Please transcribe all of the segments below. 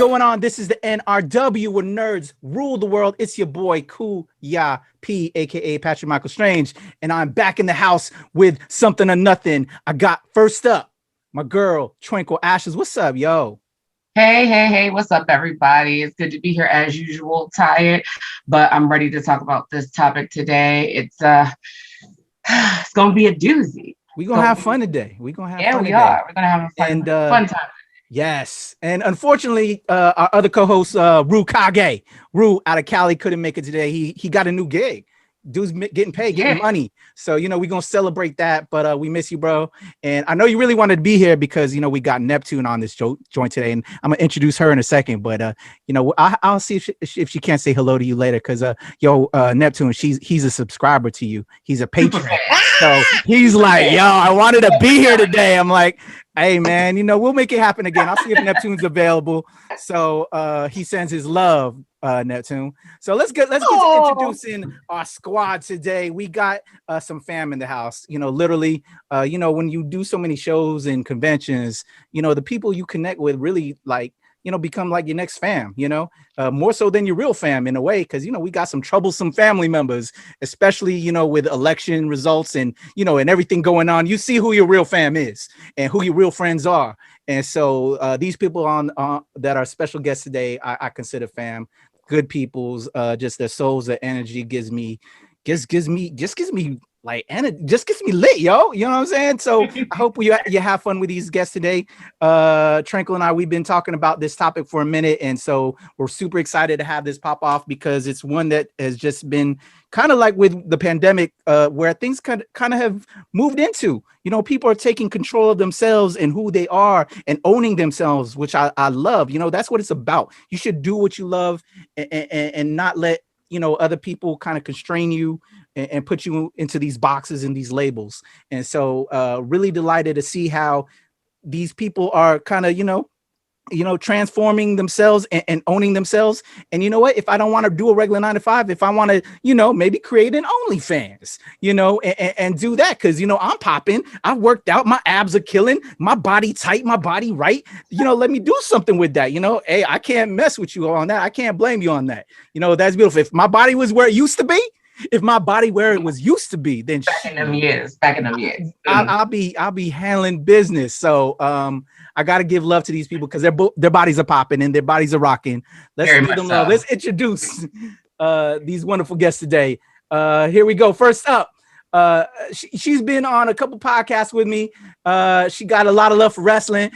going on? This is the NRW where nerds rule the world. It's your boy Cool Ya P, aka Patrick Michael Strange, and I'm back in the house with something or nothing. I got first up my girl Tranquil Ashes. What's up, yo? Hey, what's up, everybody? It's good to be here as usual, tired, but I'm ready to talk about this topic today. It's gonna be a doozy. We're gonna have fun today. We're gonna have fun we today. are. We're gonna have a fun time. Yes. And unfortunately, our other co-host, Ru Kage, Ru out of Cali, couldn't make it today. He got a new gig. Dude's getting paid, getting money. So, we're going to celebrate that. But we miss you, bro. And I know you really wanted to be here because, we got Neptune on this joint today. And I'm going to introduce her in a second. But, I'll see if she can't say hello to you later. Because, Neptune, he's a subscriber to you. He's a patron. So he's like, yo, I wanted to be here today. I'm like, hey, man, we'll make it happen again. I'll see if Neptune's available. So he sends his love, Neptune. So let's get to introducing our squad today. We got some fam in the house. Literally, when you do so many shows and conventions, the people you connect with really become like your next fam, more so than your real fam in a way. Cause we got some troublesome family members, especially, with election results and, and everything going on. You see who your real fam is and who your real friends are. And so these people on that are special guests today, I consider fam, good peoples, just their souls, their energy gives me like, and it just gets me lit, yo. You know what I'm saying? So I hope you have fun with these guests today. Tranquil and I, we've been talking about this topic for a minute. And so we're super excited to have this pop off because it's one that has just been kind of like with the pandemic, where things kind of have moved into, people are taking control of themselves and who they are and owning themselves, which I love. That's what it's about. You should do what you love and not let, other people kind of constrain you and put you into these boxes and these labels. And so really delighted to see how these people are kind of, transforming themselves and owning themselves. And you know what? If I don't want to do a regular 9 to 5, if I want to, maybe create an OnlyFans, and do that because, I'm popping. I've worked out. My abs are killing. My body tight. My body right. Let me do something with that. Hey, I can't mess with you on that. I can't blame you on that. That's beautiful. If my body was where it used to be, then back in them years, I'll be handling business. So I gotta give love to these people because their bodies are popping and their bodies are rocking. Let's give them love. Let's introduce these wonderful guests today. Here we go. First up, she's been on a couple podcasts with me. She got a lot of love for wrestling.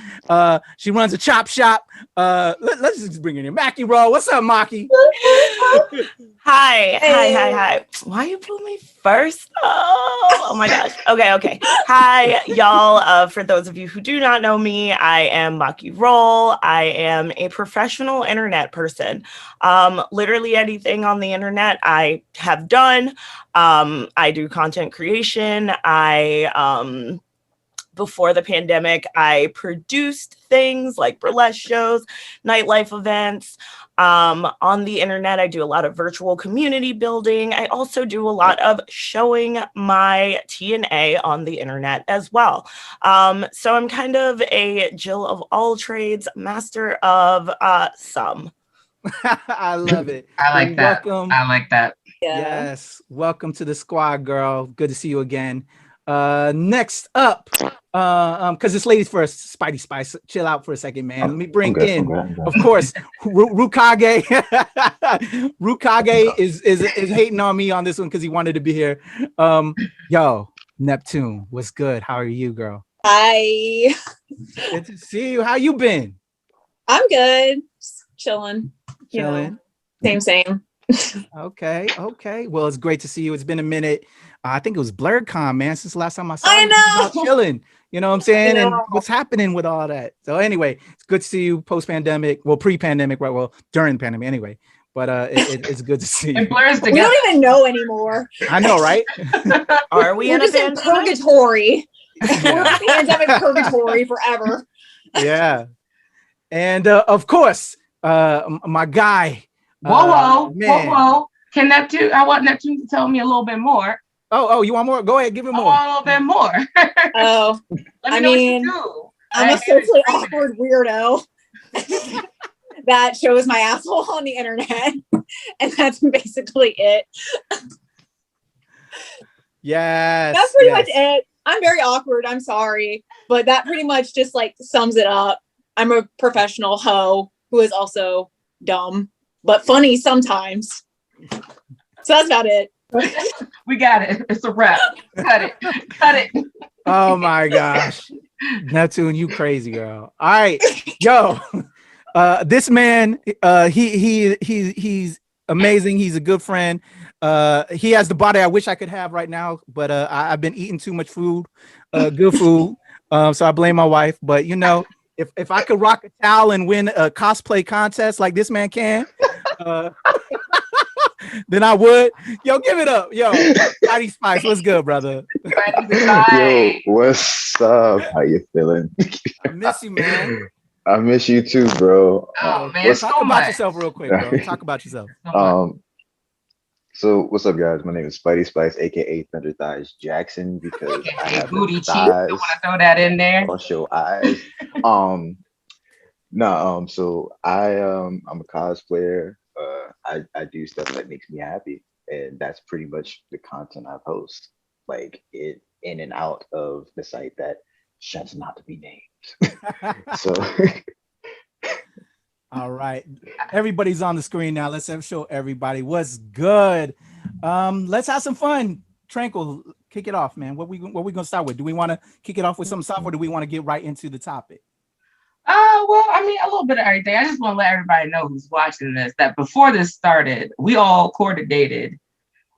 She runs a chop shop. Let's just bring her in. Maki Roll. What's up, Maki? Hi. Why you put me first? Oh my gosh. Okay. Hi, y'all. For those of you who do not know me, I am Maki Roll. I am a professional internet person. Literally anything on the internet I have done. I do content creation. Before the pandemic, I produced things like burlesque shows, nightlife events. On the internet, I do a lot of virtual community building. I also do a lot of showing my TNA on the internet as well. So I'm kind of a Jill of all trades, master of some. I love it. I like that. Welcome. I like that. Yes. Welcome to the squad, girl. Good to see you again. Next up, because it's ladies first, Spidey Spice, chill out for a second, man. Let me bring in, of course, Rukage. Rukage is hating on me on this one because he wanted to be here. Yo, Neptune, what's good? How are you, girl? Hi. Good to see you. How you been? I'm good. Just chilling. Same. Okay. Well, it's great to see you. It's been a minute. I think it was BlurredCon, man, since the last time I saw you. I know. Chilling. You know what I'm saying? And what's happening with all that? So anyway, it's good to see you post-pandemic. Well, pre-pandemic, right? Well, during the pandemic anyway. But it's good to see you. It blurs together. We don't even know anymore. I know, right? Are we in just in purgatory? We're in pandemic purgatory forever. Yeah. And of course, my guy. Whoa. Can Neptune? I want Neptune to tell me a little bit more. Oh, you want more? Go ahead, give him more. I want a little bit more. Oh, Let me know what you do. I'm a socially awkward weirdo that shows my asshole on the internet. And that's basically it. Yes. That's pretty much it. I'm very awkward. I'm sorry. But that pretty much just like sums it up. I'm a professional hoe who is also dumb, but funny sometimes. So that's about it. We got it. It's a wrap. Cut it. Cut it. Oh my gosh. Nuthin, you crazy girl. All right. Yo. This man, he's amazing. He's a good friend. He has the body I wish I could have right now, but I've been eating too much food, good food. So I blame my wife. But you know, if I could rock a towel and win a cosplay contest like this man can, then I would. Yo, give it up. Yo, Spidey Spice, what's good, brother? Yo, what's up? How you feeling? I miss you, man. I miss you too, bro. Oh man, Talk about yourself real quick, bro. Talk about yourself. So what's up, guys? My name is Spidey Spice, aka Thunder Thighs Jackson, because I have booty cheeks. thighs. I want to throw that in there. Or show eyes. So I'm a cosplayer. I do stuff that makes me happy, and that's pretty much the content I post. Like it in and out of the site that shall not to be named. So all right, everybody's on the screen now. Let's show everybody what's good. Let's have some fun. Tranquil, kick it off, man. What we gonna start with? Do we want to kick it off with some stuff, or do we want to get right into the topic? Well, I mean, a little bit of everything. I just want to let everybody know who's watching this that before this started, we all coordinated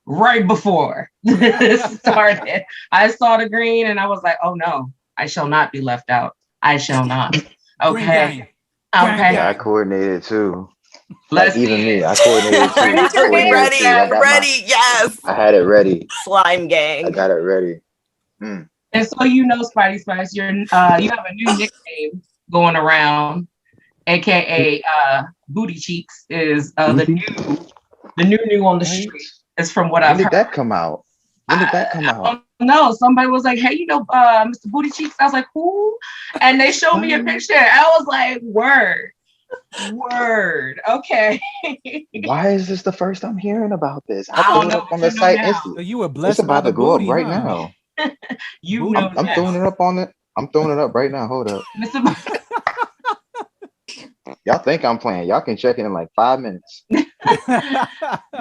right before this started. I saw the green and I was like, oh no, I shall not be left out. I shall not. Okay. Okay. Yeah, I coordinated too. Let's even me, I coordinated too. Ready, yes. I had it ready. Slime gang. I got it ready. And so you know, Spidey Spice, you have a new nickname going around, aka Booty Cheeks is the new on the street. Is from what I've heard. When did that come out? No, somebody was like, hey, Mr. Booty Cheeks. I was like, who? And they showed me a picture. I was like, word. Okay. Why is this the first I'm hearing about this? I put it up on the site instantly. So you were blessed. It's about to go up right now. I'm throwing it up on it. I'm throwing it up right now. Hold up. Y'all think I'm playing? Y'all can check it in like 5 minutes.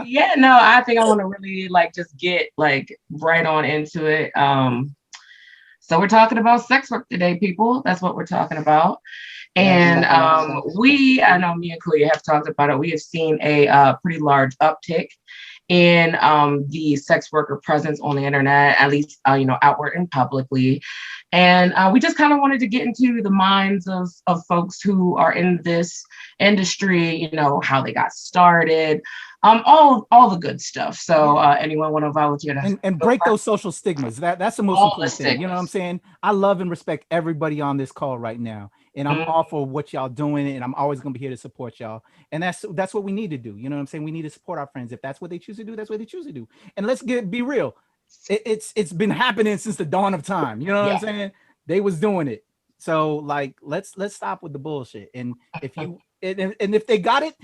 Yeah, no, I think I want to really just get right on into it. So we're talking about sex work today, people. That's what we're talking about. And I know me and Kuya have talked about it. We have seen a pretty large uptick in the sex worker presence on the internet, at least outward and publicly. And we just kind of wanted to get into the minds of folks who are in this industry, how they got started, all the good stuff. So anyone want to volunteer to and break those social stigmas? That's the most important thing. You know what I'm saying? I love and respect everybody on this call right now. And I'm all for what y'all doing, and I'm always gonna be here to support y'all. And that's what we need to do. You know what I'm saying? We need to support our friends. If that's what they choose to do, that's what they choose to do. And let's be real. It's been happening since the dawn of time. You know what I'm saying? They was doing it. So let's stop with the bullshit. And if you and if they got it,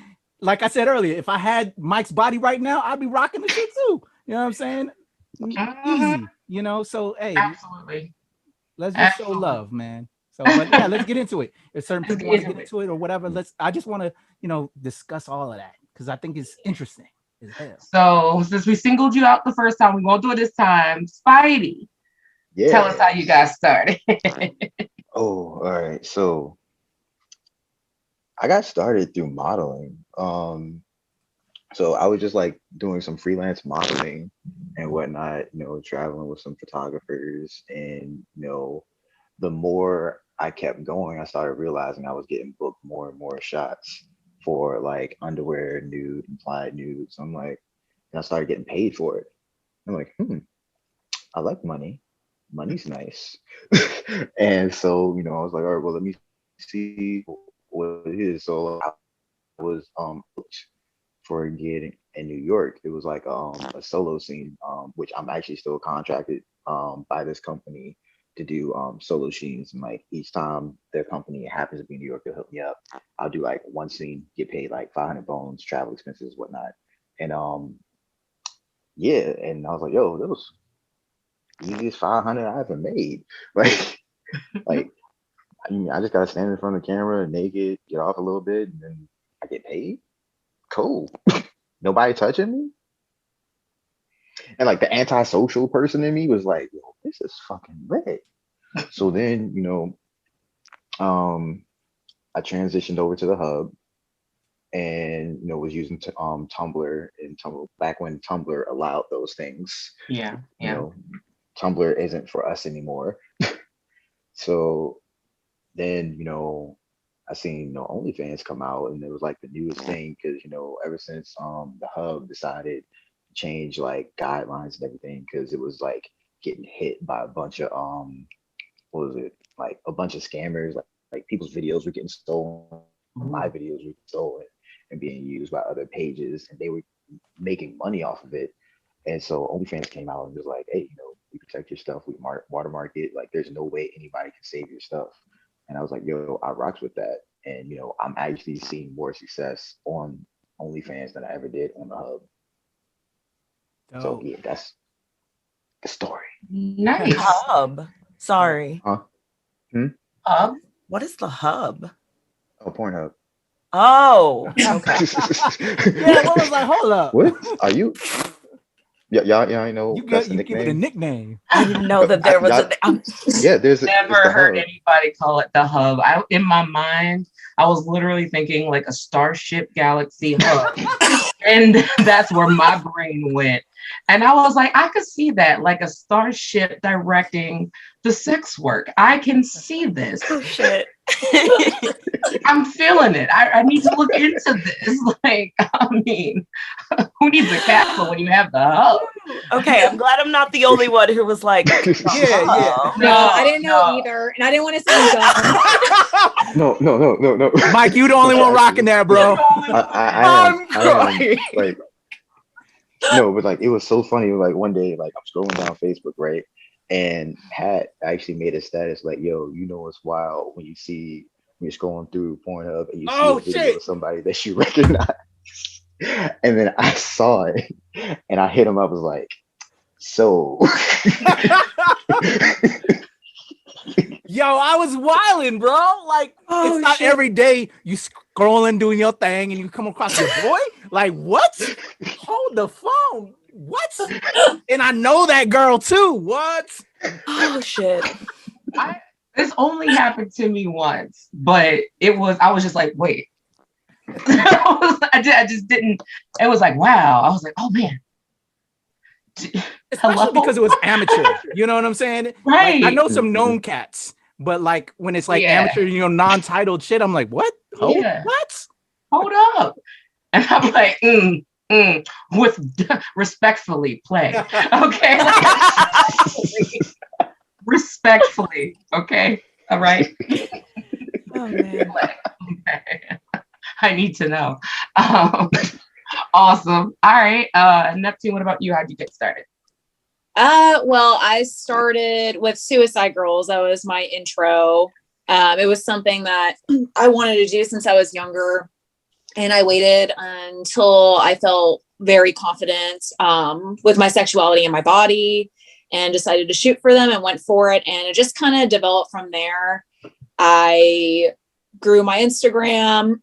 like I said earlier, if I had Mike's body right now, I'd be rocking the shit too. You know what I'm saying? Easy. So hey, absolutely. Let's just show love, man. So but yeah, let's get into it. If certain people want to get into it or whatever, I just want to, discuss all of that because I think it's interesting as hell. So since we singled you out the first time, we won't do it this time. Spidey, tell us how you got started. All right. So I got started through modeling. So I was just doing some freelance modeling and whatnot, traveling with some photographers, and the more I kept going, I started realizing I was getting booked more and more shots for underwear, nude, implied nudes. I'm and I started getting paid for it. I'm I like money. Money's nice. And so, I was like, all right, well, let me see what it is. So I was booked for a gig in New York. It was a solo scene, which I'm actually still contracted by this company to do solo scenes, and like each time their company happens to be in New York, they'll hook me up. I'll do like one scene, get paid like 500 bones, travel expenses, whatnot. And yeah, and I was like, yo, that was easiest 500 I ever made. Like, like I mean, I just gotta stand in front of the camera naked, get off a little bit, and then I get paid. Cool. Nobody touching me. And like the antisocial person in me was like, yo, this is fucking lit. So then, I transitioned over to the hub, and was using Tumblr, and Tumblr back when Tumblr allowed those things. Yeah. Tumblr isn't for us anymore. So then, I seen, OnlyFans come out, and it was like the newest thing because, ever since the hub decided to change like guidelines and everything, because it was like getting hit by a bunch of what was it, like a bunch of scammers, like people's videos were getting stolen, my videos were stolen and being used by other pages, and they were making money off of it. And so OnlyFans came out and was like, hey, we protect your stuff, we watermark it, like there's no way anybody can save your stuff. And I was like, yo, I rocks with that. And I'm actually seeing more success on OnlyFans than I ever did on the hub. Dope. So yeah, that's the story. Nice. Hub. Sorry. Huh? Hub. What is the hub? Oh, Pornhub. Oh, okay. Yeah, what was like? Hold up. What are you? Yeah, y'all know You that's a give it a nickname. nickname. I didn't know that there was Yeah, there's Never heard anybody call it the hub. In my mind, I was literally thinking like a Starship Galaxy hub. And that's where my brain went. And I was like, I could see that, like a starship directing the sex work. I can see this. Oh, shit. I'm feeling it. I need to look into this. Like, I mean, who needs a castle when you have the hub? Okay, I'm glad I'm not the only one who was like, Yeah. No, I didn't know either, and I didn't want to sound dumb. No. Mike, you the only one rocking that, bro. I am like, no, but like it was so funny. Like one day, like I'm scrolling down Facebook, right, and Hat actually made a status like, "Yo, what's wild when you're scrolling through Pornhub and you see a video of somebody that you recognize." And then I saw it, and I hit him up. I was like, "So." Yo, I was wilding, bro. Like, it's not every day you scrolling, doing your thing, and you come across your boy. Like, what? Hold the phone. What? And I know that girl too. What? oh, shit. This only happened to me once, but I was just like, wait. I just didn't. It was like, wow. I was like, oh man. Especially because it was amateur. You know what I'm saying? Right. Like, I know some known cats, but like when it's like amateur, non-titled shit, I'm like, what? Oh, what? Hold up. And I'm like, with respectfully play. Okay. Respectfully. Okay. All right. Oh, man. Okay. I need to know. Awesome. All right. Neptune, what about you? How'd you get started? Well, I started with Suicide Girls. That was my intro. It was something that I wanted to do since I was younger. And I waited until I felt very confident with my sexuality and my body, and decided to shoot for them and went for it. And it just kind of developed from there. I grew my Instagram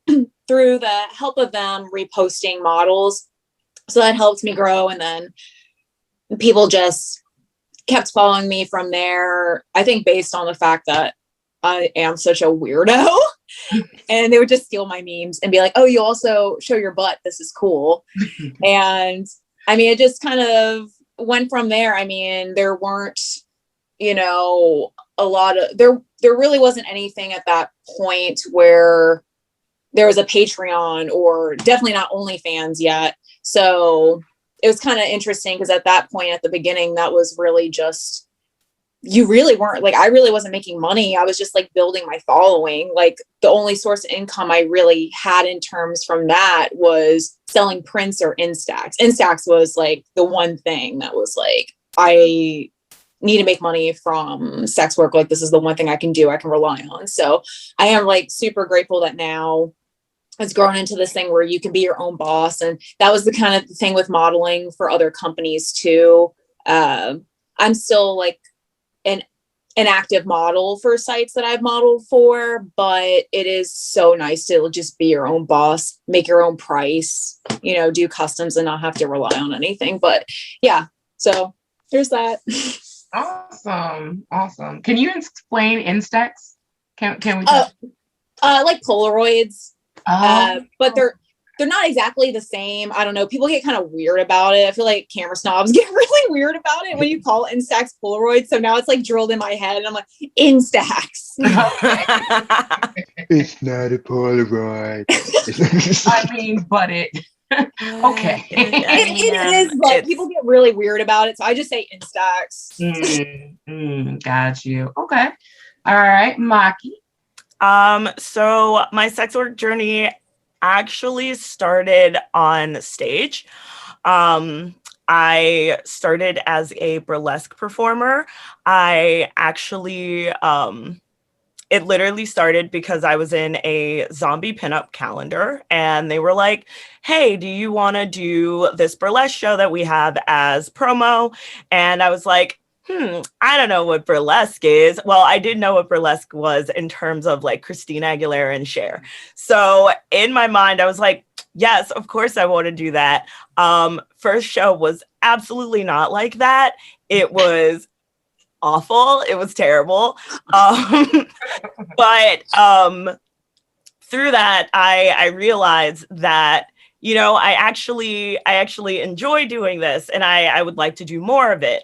through the help of them reposting models. So that helped me grow. And then people just kept following me from there. I think based on the fact that I am such a weirdo. And they would just steal my memes and be like, oh, you also show your butt. This is cool. And I mean, it just kind of went from there. I mean, there weren't, a lot of, there really wasn't anything at that point where there was a Patreon, or definitely not OnlyFans yet. So it was kind of interesting because at that point, at the beginning, that was really just, you really weren't like, I really wasn't making money. I was just like building my following. Like the only source of income I really had in terms from that was selling prints or Instax. Instax was like the one thing that was like, I need to make money from sex work, like this is the one thing I can do, I can rely on. So I am like super grateful that now it's grown into this thing where you can be your own boss. And that was the kind of thing with modeling for other companies too. I'm still like an active model for sites that I've modeled for, but it is so nice to just be your own boss, make your own price, you know, do customs and not have to rely on anything. But yeah, so there's that. Awesome. Can you explain Instax? Can we like Polaroids. Oh. But they're not exactly the same. I don't know. People get kind of weird about it. I feel like camera snobs get really weird about it when you call it Instax Polaroid. So now it's like drilled in my head and I'm like, Instax. It's not a Polaroid. I mean, but it okay. It is, but people get really weird about it. So I just say Instax. Got you. Okay. All right, Maki. So my sex work journey actually started on stage. I started as a burlesque performer. I actually, it literally started because I was in a zombie pinup calendar and they were like, hey, do you want to do this burlesque show that we have as promo? And I was like, I don't know what burlesque is. Well, I did know what burlesque was in terms of like Christina Aguilera and Cher. So in my mind, I was like, yes, of course I want to do that. First show was absolutely not like that. It was awful. It was terrible. But through that, I realized that, you know, I actually enjoy doing this and I would like to do more of it.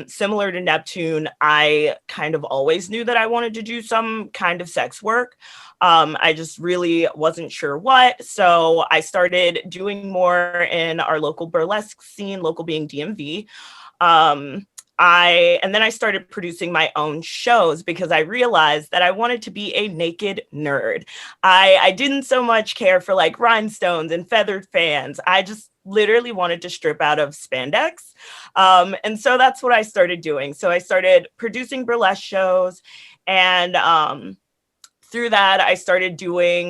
Similar to Neptune, I kind of always knew that I wanted to do some kind of sex work. I just really wasn't sure what. So I started doing more in our local burlesque scene, local being DMV. And then I started producing my own shows because I realized that I wanted to be a naked nerd. I didn't so much care for like rhinestones and feathered fans. I just literally wanted to strip out of spandex. And so that's what I started doing. So I started producing burlesque shows and through that, I started doing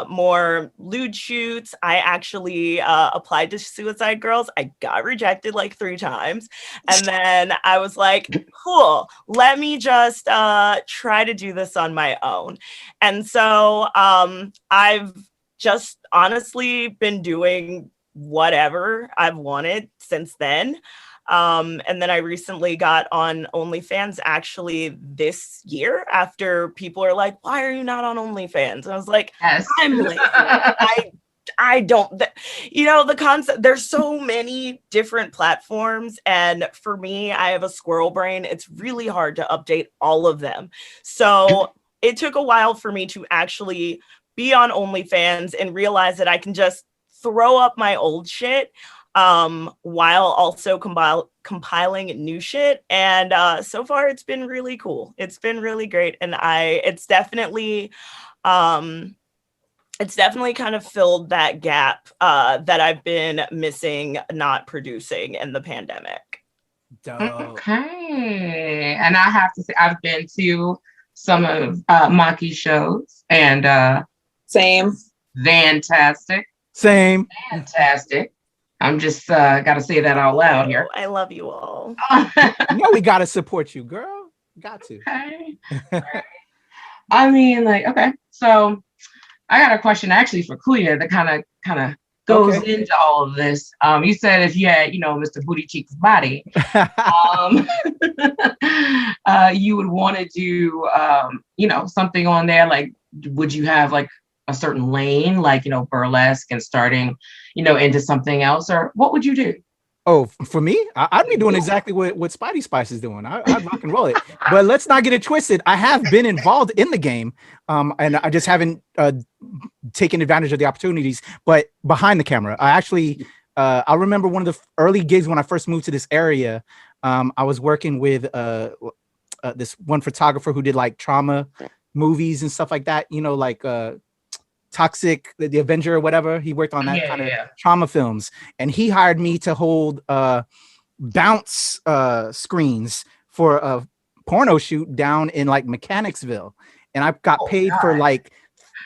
more lewd shoots. I actually applied to Suicide Girls. I got rejected like 3 times. And then I was like, cool, let me just try to do this on my own. And so I've just honestly been doing whatever I've wanted since then. And then I recently got on OnlyFans actually this year after people are like, why are you not on OnlyFans? And I was like, yes. I'm lazy. I don't, you know, the concept, there's so many different platforms. And for me, I have a squirrel brain. It's really hard to update all of them. So it took a while for me to actually be on OnlyFans and realize that I can just throw up my old shit while also compiling new shit. And so far it's been really cool. It's been really great. And it's definitely kind of filled that gap that I've been missing not producing in the pandemic. Dope. Okay. And I have to say, I've been to some of Maki's shows and same. Fantastic. Same. Fantastic. I'm just gotta say that out loud here. I love you all. You know we gotta support you, girl. Got to. Okay. I mean, like, okay. So I got a question actually for Kuya that kind of goes into all of this. You said if you had, you know, Mr. Booty Cheeks' body, you would want to do, you know, something on there. Like, would you have like a certain lane, like, you know, burlesque and starting, you know, into something else, or what would you do? Oh, for me, I'd be doing exactly what Spidey Spice is doing. I'd rock and roll it. But let's not get it twisted. I have been involved in the game, and I just haven't taken advantage of the opportunities. But behind the camera, I remember one of the early gigs when I first moved to this area. I was working with this one photographer who did like trauma movies and stuff like that. You know, like Toxic, the Avenger or whatever. He worked on that kind of trauma films, and he hired me to hold bounce screens for a porno shoot down in like Mechanicsville, and I got paid for like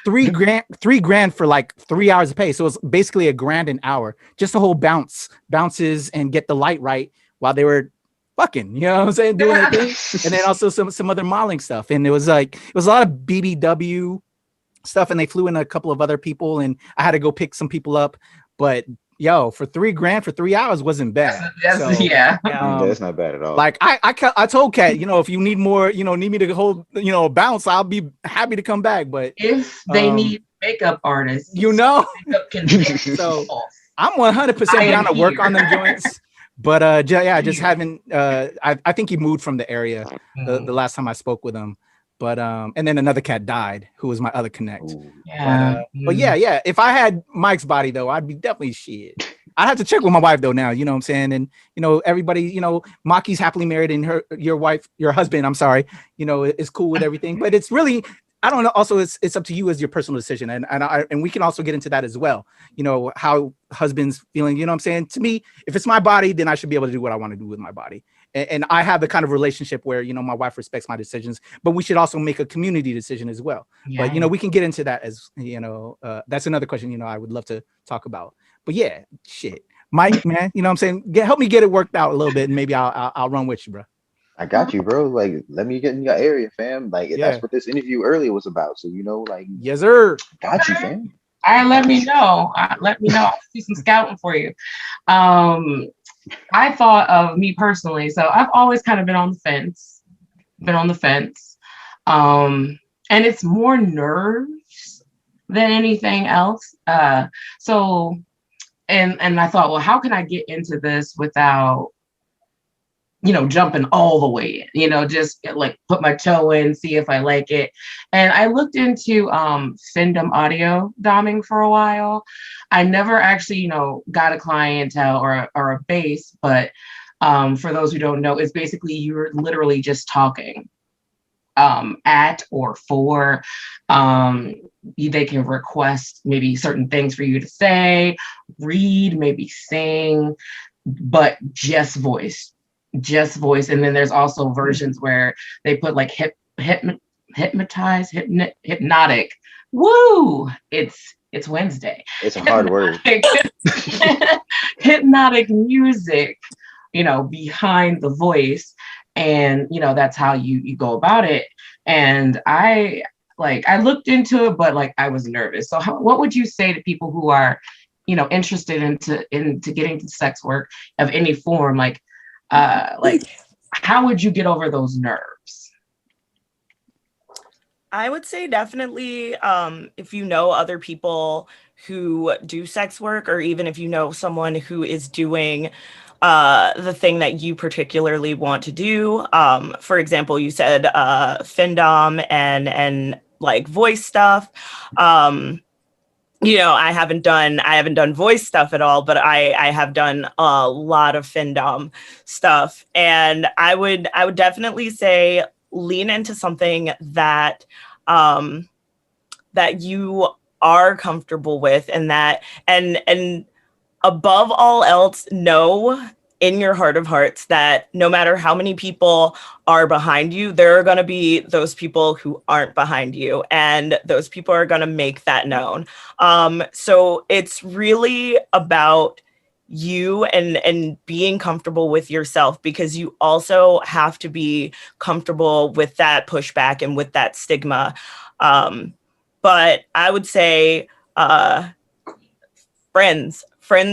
$3,000 for like 3 hours of pay. So it was basically $1,000 an hour just to hold bounces and get the light right while they were fucking, you know what I'm saying, doing their thing. And then also some other modeling stuff. And it was a lot of BBW stuff, and they flew in a couple of other people, and I had to go pick some people up. But yo, for $3,000 for 3 hours wasn't bad. So, yeah. That's not bad at all. Like I told Kat, you know, if you need more, you know, need me to hold, you know, bounce, I'll be happy to come back. But if they need makeup artists, you know, makeup can so I'm 100% down to work on them joints. But just having I think he moved from the area the last time I spoke with him. But and then another cat died who was my other connect. Yeah. But yeah, if I had Mike's body though, I'd be definitely shit. I'd have to check with my wife though now, you know what I'm saying? And you know, everybody, you know, Maki's happily married, and your husband, I'm sorry, you know, is cool with everything. But it's really, I don't know. Also, it's up to you as your personal decision, and we can also get into that as well. You know, how husbands feeling. You know what I'm saying? To me, if it's my body, then I should be able to do what I want to do with my body. And I have the kind of relationship where, you know, my wife respects my decisions, but we should also make a community decision as well. Yeah. But you know, we can get into that as you know. That's another question. You know, I would love to talk about. But yeah, shit, Mike, man, you know what I'm saying? Help me get it worked out a little bit, and maybe I'll run with you, bro. I got you, bro. Like, let me get in your area, fam. Like, that's what this interview earlier was about. So, you know, like, yes, sir. Got you, fam. All right, let me know. I'll do some scouting for you. I thought of me personally. So I've always kind of been on the fence. And it's more nerves than anything else. So, and I thought, well, how can I get into this without, you know, jumping all the way in, you know, just like put my toe in, see if I like it. And I looked into Findom audio doming for a while. I never actually, you know, got a clientele or a base, but for those who don't know, it's basically you're literally just talking at or for. They can request maybe certain things for you to say, read, maybe sing, but just voice. And then there's also versions where they put like hypnotic. Woo! It's Wednesday. It's a hard word. Hypnotic music, you know, behind the voice, and you know that's how you go about it. And I looked into it, but like I was nervous. So what would you say to people who are, you know, interested into getting into sex work of any form, like how would you get over those nerves? I would say definitely if you know other people who do sex work, or even if you know someone who is doing the thing that you particularly want to do. For example, you said Findom and like voice stuff. You know, I haven't done voice stuff at all, but I have done a lot of Findom stuff. And I would definitely say lean into something that that you are comfortable with, and that and above all else, know in your heart of hearts that no matter how many people are behind you, there are going to be those people who aren't behind you, and those people are going to make that known. So it's really about you and being comfortable with yourself, because you also have to be comfortable with that pushback and with that stigma. But I would say friends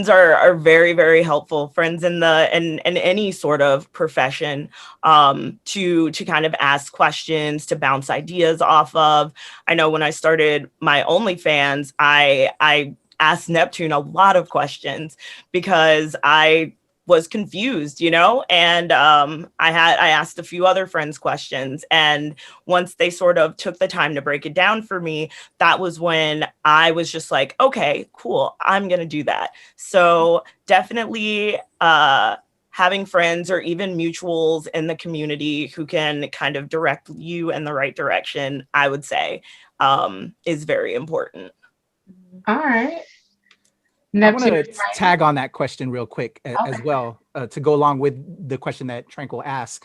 are very, very helpful. Friends in any sort of profession, to kind of ask questions, to bounce ideas off of. I know when I started my OnlyFans, I asked Neptune a lot of questions because I was confused, you know, and I asked a few other friends questions, and once they sort of took the time to break it down for me, that was when I was just like, okay, cool, I'm gonna do that. So definitely having friends or even mutuals in the community who can kind of direct you in the right direction, I would say, is very important. All right. I want to tag on that question real quick as well, to go along with the question that Tranquil asked.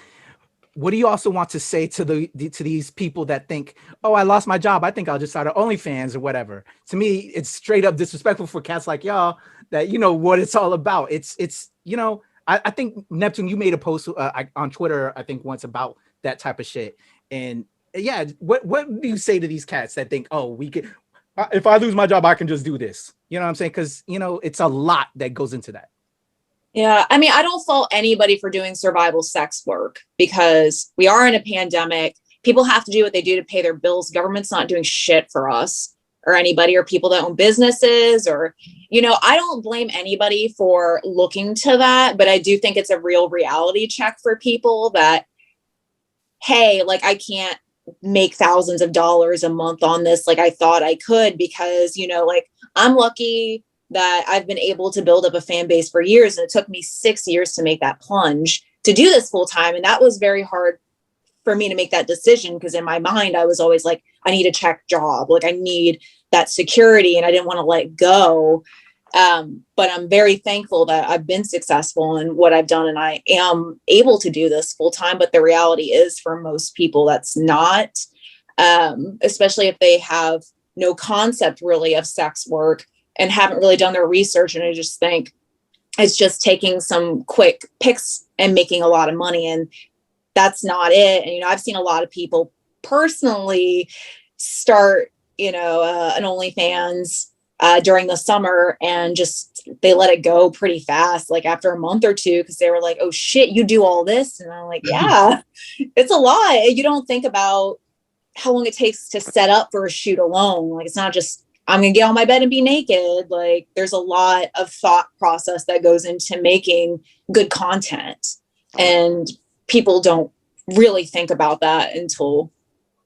what do you also want to say to to these people that think, oh, I lost my job, I think I'll just start an OnlyFans or whatever? To me, it's straight up disrespectful for cats like y'all that you know what it's all about. It's you know, I think Neptune, you made a post on Twitter, I think once about that type of shit. And yeah, what do you say to these cats that think, oh, we can, if I lose my job, I can just do this? You know what I'm saying? Because you know, it's a lot that goes into that. Yeah, I mean, I don't fault anybody for doing survival sex work because we are in a pandemic. People have to do what they do to pay their bills. Government's not doing shit for us or anybody or people that own businesses or, you know, I don't blame anybody for looking to that, but I do think it's a real reality check for people that, hey, like I can't make thousands of dollars a month on this like I thought I could because, you know, like I'm lucky that I've been able to build up a fan base for years. And it took me 6 years to make that plunge to do this full time. And that was very hard for me to make that decision because in my mind, I was always like, I need a check job. Like I need that security and I didn't want to let go. But I'm very thankful that I've been successful in what I've done and I am able to do this full time. But the reality is for most people, that's not, especially if they have no concept really of sex work and haven't really done their research. And I just think it's just taking some quick pics and making a lot of money. And that's not it. And, you know, I've seen a lot of people personally start, you know, an OnlyFans during the summer and just, they let it go pretty fast, like after a month or two, because they were like, oh shit, you do all this. And I'm like, yeah, it's a lot. You don't think about how long it takes to set up for a shoot alone. Like, it's not just, I'm going to get on my bed and be naked. Like there's a lot of thought process that goes into making good content. And people don't really think about that until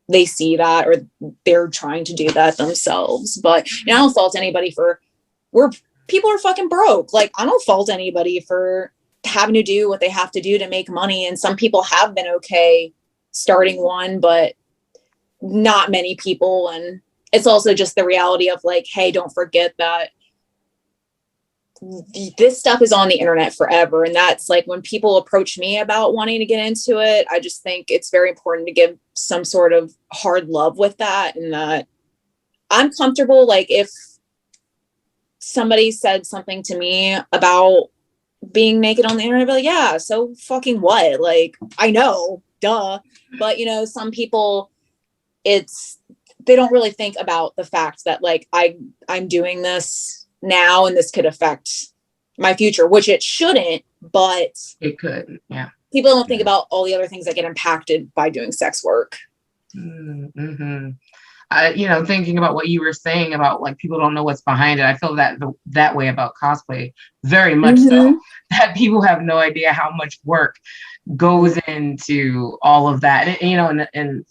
they see that or they're trying to do that themselves. But you know, I don't fault anybody for people are fucking broke. Like I don't fault anybody for having to do what they have to do to make money. And some people have been okay starting one, but not many people. And it's also just the reality of like, hey, don't forget that this stuff is on the internet forever. And that's like when people approach me about wanting to get into it, I just think it's very important to give some sort of hard love with that. And that I'm comfortable. Like if somebody said something to me about being naked on the internet, I'd be like, yeah, so fucking what? Like, I know, duh. But you know, some people, they don't really think about the fact that like I'm doing this now and this could affect my future, which it shouldn't, but it could. Yeah. People don't think about all the other things that get impacted by doing sex work. Mm-hmm. You know, thinking about what you were saying about like people don't know what's behind it. I feel that way about cosplay very much so, that people have no idea how much work goes into all of that. And, you know, and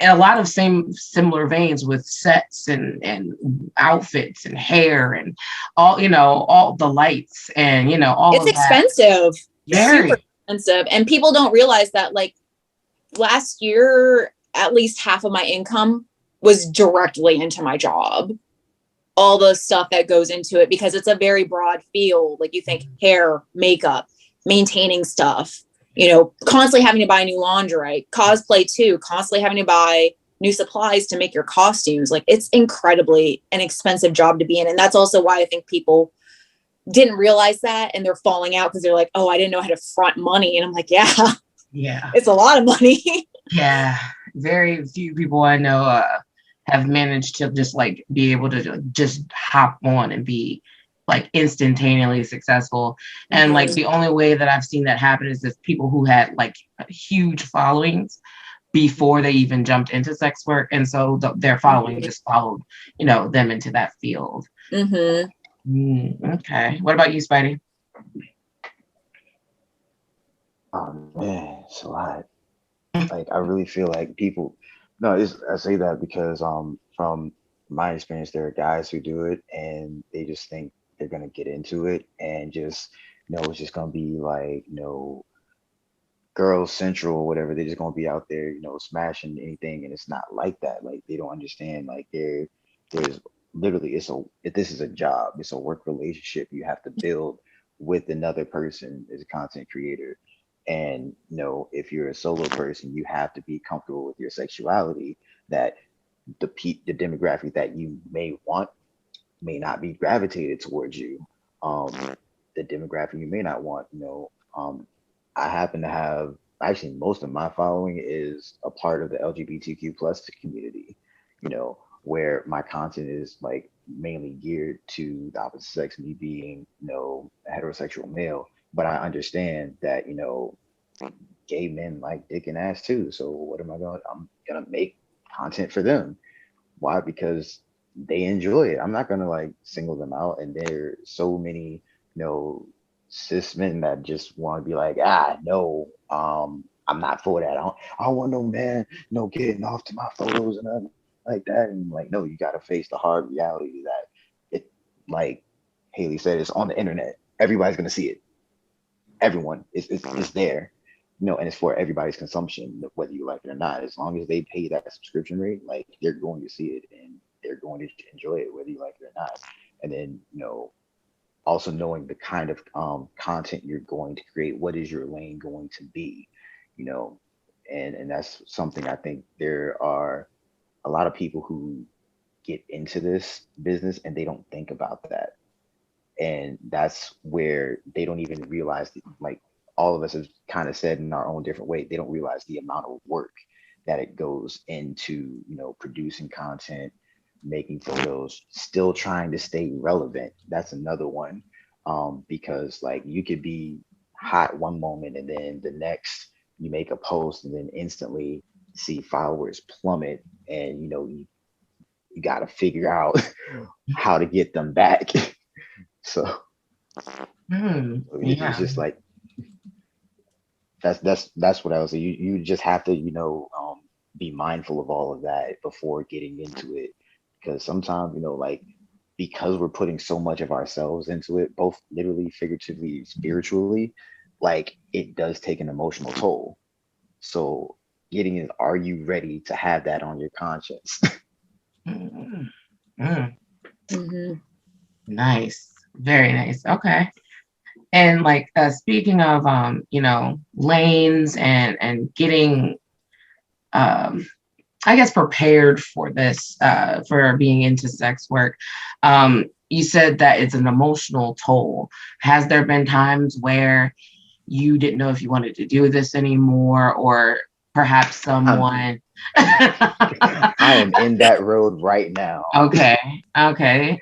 a lot of similar veins with sets and outfits and hair and all, you know, all the lights and, you know, all it's of expensive. That. Very super expensive. And people don't realize that like last year, at least half of my income was directly into my job. All the stuff that goes into it, because it's a very broad field. Like you think hair, makeup, maintaining stuff, you know, constantly having to buy new lingerie, cosplay too, constantly having to buy new supplies to make your costumes. Like it's incredibly an expensive job to be in. And that's also why I think people didn't realize that and they're falling out because they're like, oh, I didn't know how to front money. And I'm like, yeah, it's a lot of money. Yeah. Very few people I know have managed to just like be able to just hop on and be like instantaneously successful. And like the only way that I've seen that happen is if people who had like huge followings before they even jumped into sex work, and so their following just followed, you know, them into that field. Okay, what about you, Spidey? Oh man, it's a lot. Like I really feel like people, no, I say that because from my experience, there are guys who do it and they just think they're gonna get into it and just, you know, it's just gonna be like, you know, girls central or whatever. They're just gonna be out there, you know, smashing anything, and it's not like that. Like they don't understand. Like there's literally this is a job. It's a work relationship you have to build with another person as a content creator. And if you're a solo person, you have to be comfortable with your sexuality, that the demographic that you may want may not be gravitated towards you. The demographic you may not want, I happen to have, actually, most of my following is a part of the LGBTQ plus community, where my content is like mainly geared to the opposite sex, me being, a heterosexual male. But I understand that, gay men like dick and ass too. So what am I going? I'm gonna make content for them. Why? Because they enjoy it. I'm not gonna like single them out. And there are so many, cis men that just want to be like, no, I'm not for that. I don't want no man, no getting off to my photos and nothing like that. And like, no, you gotta face the hard reality that it, like Haley said, it's on the internet. Everybody's gonna see it. Everyone, it's there. And it's for everybody's consumption, whether you like it or not. As long as they pay that subscription rate, like they're going to see it and they're going to enjoy it, whether you like it or not. And then, also knowing the kind of content you're going to create, what is your lane going to be, and that's something I think there are a lot of people who get into this business and they don't think about that. And that's where they don't even realize that, like all of us have kind of said in our own different way, they don't realize the amount of work that it goes into, producing content, making photos, still trying to stay relevant. That's another one. Because like you could be hot one moment and then the next you make a post and then instantly see followers plummet, and you got to figure out how to get them back. So it's just like that's what I was saying. You just have to be mindful of all of that before getting into it, because sometimes like, because we're putting so much of ourselves into it, both literally, figuratively, spiritually, like it does take an emotional toll. So getting is, are you ready to have that on your conscience? Nice, very nice. Okay. And like speaking of lanes and getting I guess prepared for this for being into sex work, you said that it's an emotional toll. Has there been times where you didn't know if you wanted to do this anymore, or perhaps someone I am in that road right now. Okay. And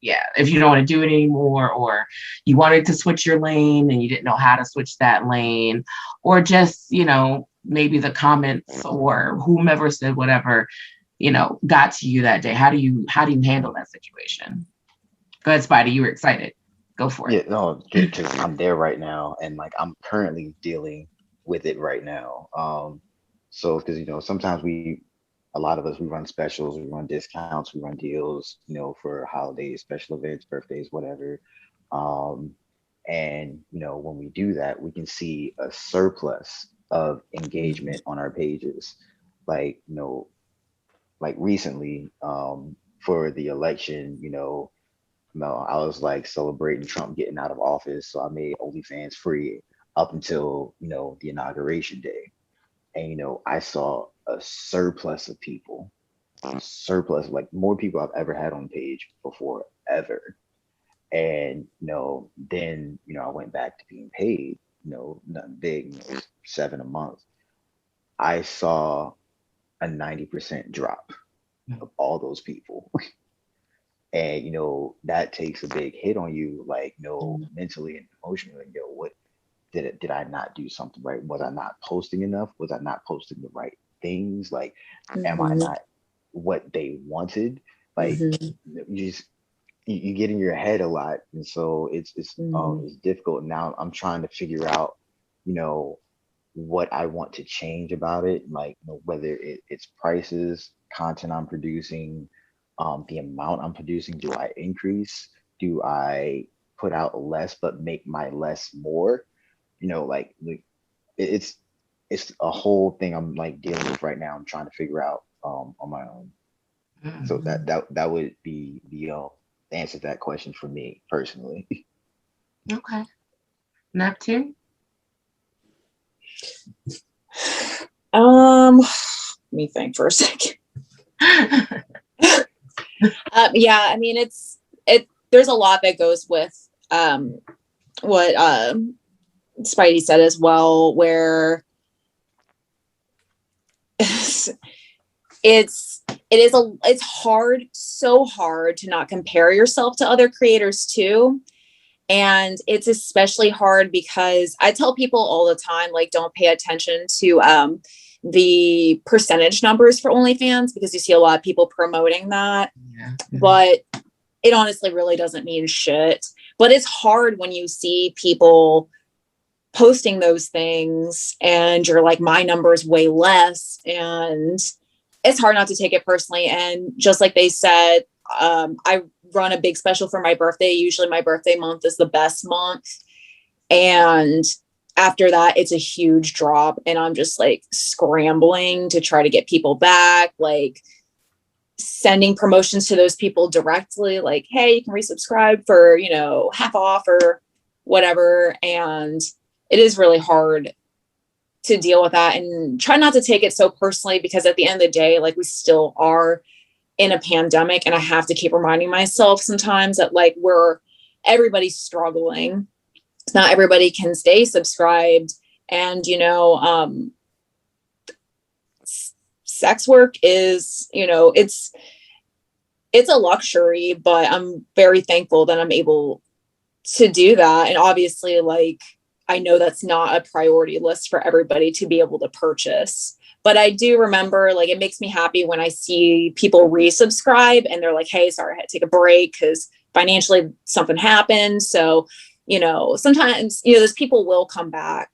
yeah, if you don't want to do it anymore, or you wanted to switch your lane and you didn't know how to switch that lane, or just, maybe the comments or whomever said whatever, got to you that day. How do you handle that situation? Go ahead, Spidey. You were excited. Go for it. Yeah, no, because I'm there right now, and like I'm currently dealing with it right now. So because sometimes a lot of us, we run specials, we run discounts, we run deals, for holidays, special events, birthdays, whatever. And when we do that, we can see a surplus of engagement on our pages. Like, like recently, for the election, I was like celebrating Trump getting out of office. So I made OnlyFans free up until, the inauguration day. And, I saw a surplus of people, like more people I've ever had on page before, ever. And, then, I went back to being paid, nothing big, 7 a month. I saw a 90% drop of all those people. And that takes a big hit on you, like mentally and emotionally. Like, what did I not do something right? Was I not posting enough? Was I not posting the right things? Like, am I not what they wanted? Like, you get in your head a lot, and so it's difficult. Now I'm trying to figure out what I want to change about it, like whether it's prices, content I'm producing, the amount I'm producing. Do I increase? Do I put out less but make my less more? Like it's a whole thing I'm like dealing with right now. I'm trying to figure out on my own. So that would be the answer to that question for me personally. Okay. Neptune? Let me think for a second. Yeah, I mean, there's a lot that goes with what Spidey said as well, where it's hard, so hard to not compare yourself to other creators too. And it's especially hard because I tell people all the time, like, don't pay attention to the percentage numbers for OnlyFans, because you see a lot of people promoting that. Yeah. But it honestly really doesn't mean shit. But it's hard when you see people posting those things and you're like, my number is way less. And it's hard not to take it personally. And just like they said, I run a big special for my birthday. Usually my birthday month is the best month. And after that, it's a huge drop. And I'm just like scrambling to try to get people back, like sending promotions to those people directly, like, hey, you can resubscribe for, half off or whatever. And it is really hard to deal with that, and try not to take it so personally, because at the end of the day, like, we still are in a pandemic, and I have to keep reminding myself sometimes that, like, everybody's struggling. Not everybody can stay subscribed. And, sex work is, it's a luxury, but I'm very thankful that I'm able to do that. And obviously, like, I know that's not a priority list for everybody to be able to purchase. But I do remember, like, it makes me happy when I see people resubscribe and they're like, hey, sorry, I had to take a break because financially something happened. So, sometimes, those people will come back.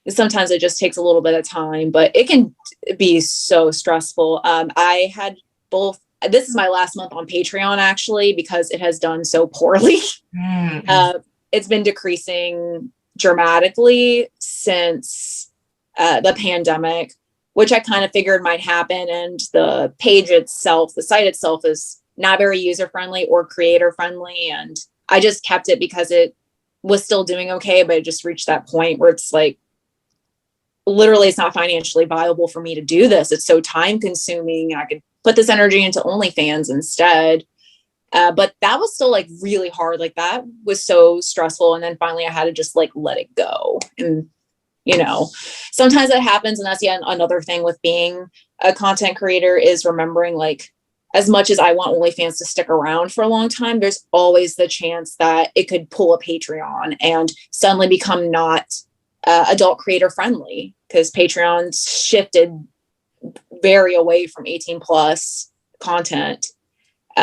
Sometimes it just takes a little bit of time, but it can be so stressful. I had both. This is my last month on Patreon, actually, because it has done so poorly. It's been decreasing dramatically since the pandemic, which I kind of figured might happen. And the page itself, the site itself, is not very user-friendly or creator-friendly. And I just kept it because it was still doing okay, but it just reached that point where it's like, literally, it's not financially viable for me to do this. It's so time-consuming. I could put this energy into OnlyFans instead. But that was still, like, really hard. Like, that was so stressful. And then finally I had to just, like, let it go. And, sometimes that happens. And that's another thing with being a content creator, is remembering, like, as much as I want OnlyFans to stick around for a long time, there's always the chance that it could pull a Patreon and suddenly become not adult creator friendly, because Patreon shifted very away from 18 plus content.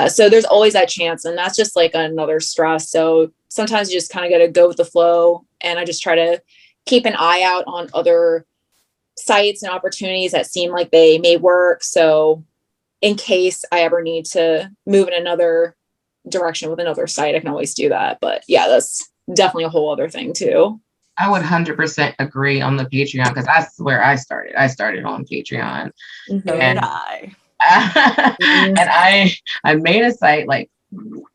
So there's always that chance, and that's just like another stress. So sometimes you just kind of got to go with the flow. And I just try to keep an eye out on other sites and opportunities that seem like they may work. So in case I ever need to move in another direction with another site, I can always do that. But yeah, that's definitely a whole other thing too. I would 100% agree on the Patreon, because that's where I started. I started on Patreon. So and did I. and I made a site like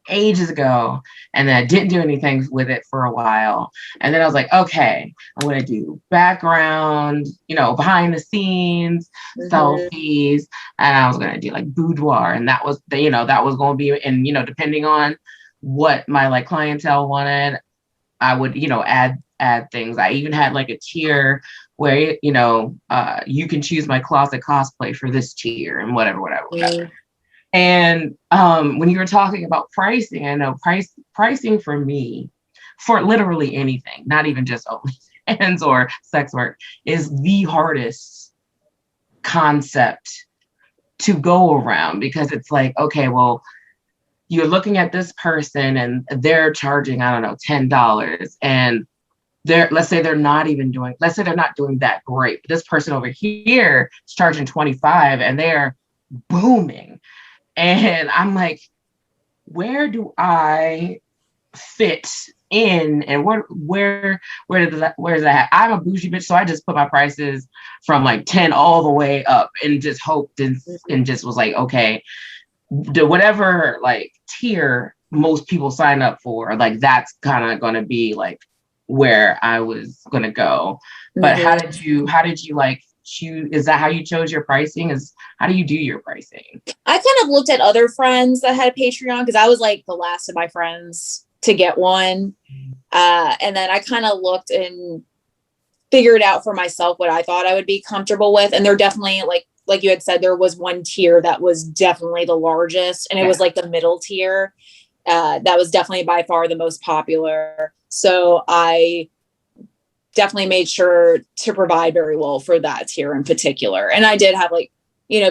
ages ago, and then I didn't do anything with it for a while. And then I was like, okay, I'm going to do background, behind the scenes, selfies, and I was going to do like boudoir. And that was, that was going to be, and, depending on what my like clientele wanted, I would, add things. I even had like a tier where, you can choose my closet cosplay for this tier and whatever. And when you were talking about pricing, I know pricing for me, for literally anything, not even just OnlyFans or sex work, is the hardest concept to go around, because it's like, okay, well, you're looking at this person and they're charging, I don't know, $10, and let's say they're not doing that great. But this person over here is charging $25 and they're booming. And I'm like, where do I fit in? And where does that? I'm a bougie bitch, so I just put my prices from like 10 all the way up, and just hoped and just was like, okay, whatever like tier most people sign up for, like, that's kind of going to be like where I was gonna go. But how did you like choose? Is that how you chose your pricing? How do you do your pricing? I kind of looked at other friends that had a Patreon because I was like the last of my friends to get one. And then I kind of looked and figured out for myself what I thought I would be comfortable with. And they're definitely like you had said, there was one tier that was definitely the largest, and it was like the middle tier. That was definitely by far the most popular. So I definitely made sure to provide very well for that tier in particular. And I did have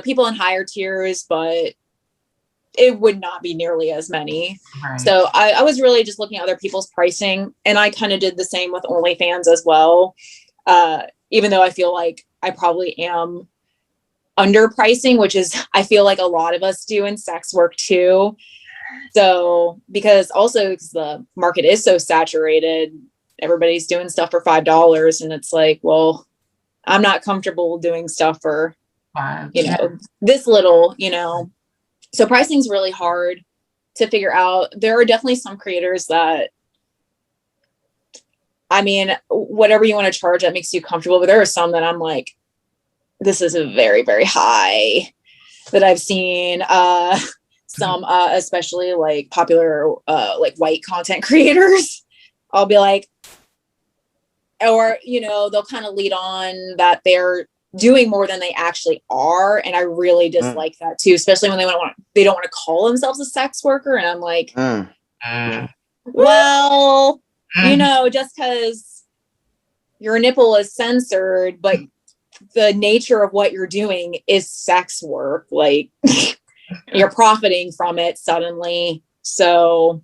people in higher tiers, but it would not be nearly as many. Right. So I was really just looking at other people's pricing, and I kind of did the same with OnlyFans as well. Even though I feel like I probably am underpricing, which is, I feel like a lot of us do in sex work too. So, because the market is so saturated, everybody's doing stuff for $5, and it's like, well, I'm not comfortable doing stuff for, this little, so pricing's really hard to figure out. There are definitely some creators that, I mean, whatever you want to charge that makes you comfortable, but there are some that I'm like, this is a very, very high that I've seen. Some, especially like popular, like white content creators, I'll be like, or, they'll kind of lead on that they're doing more than they actually are. And I really dislike that too, especially when they don't want to call themselves a sex worker. And I'm like, well, just because your nipple is censored, but the nature of what you're doing is sex work, like you're profiting from it suddenly. So,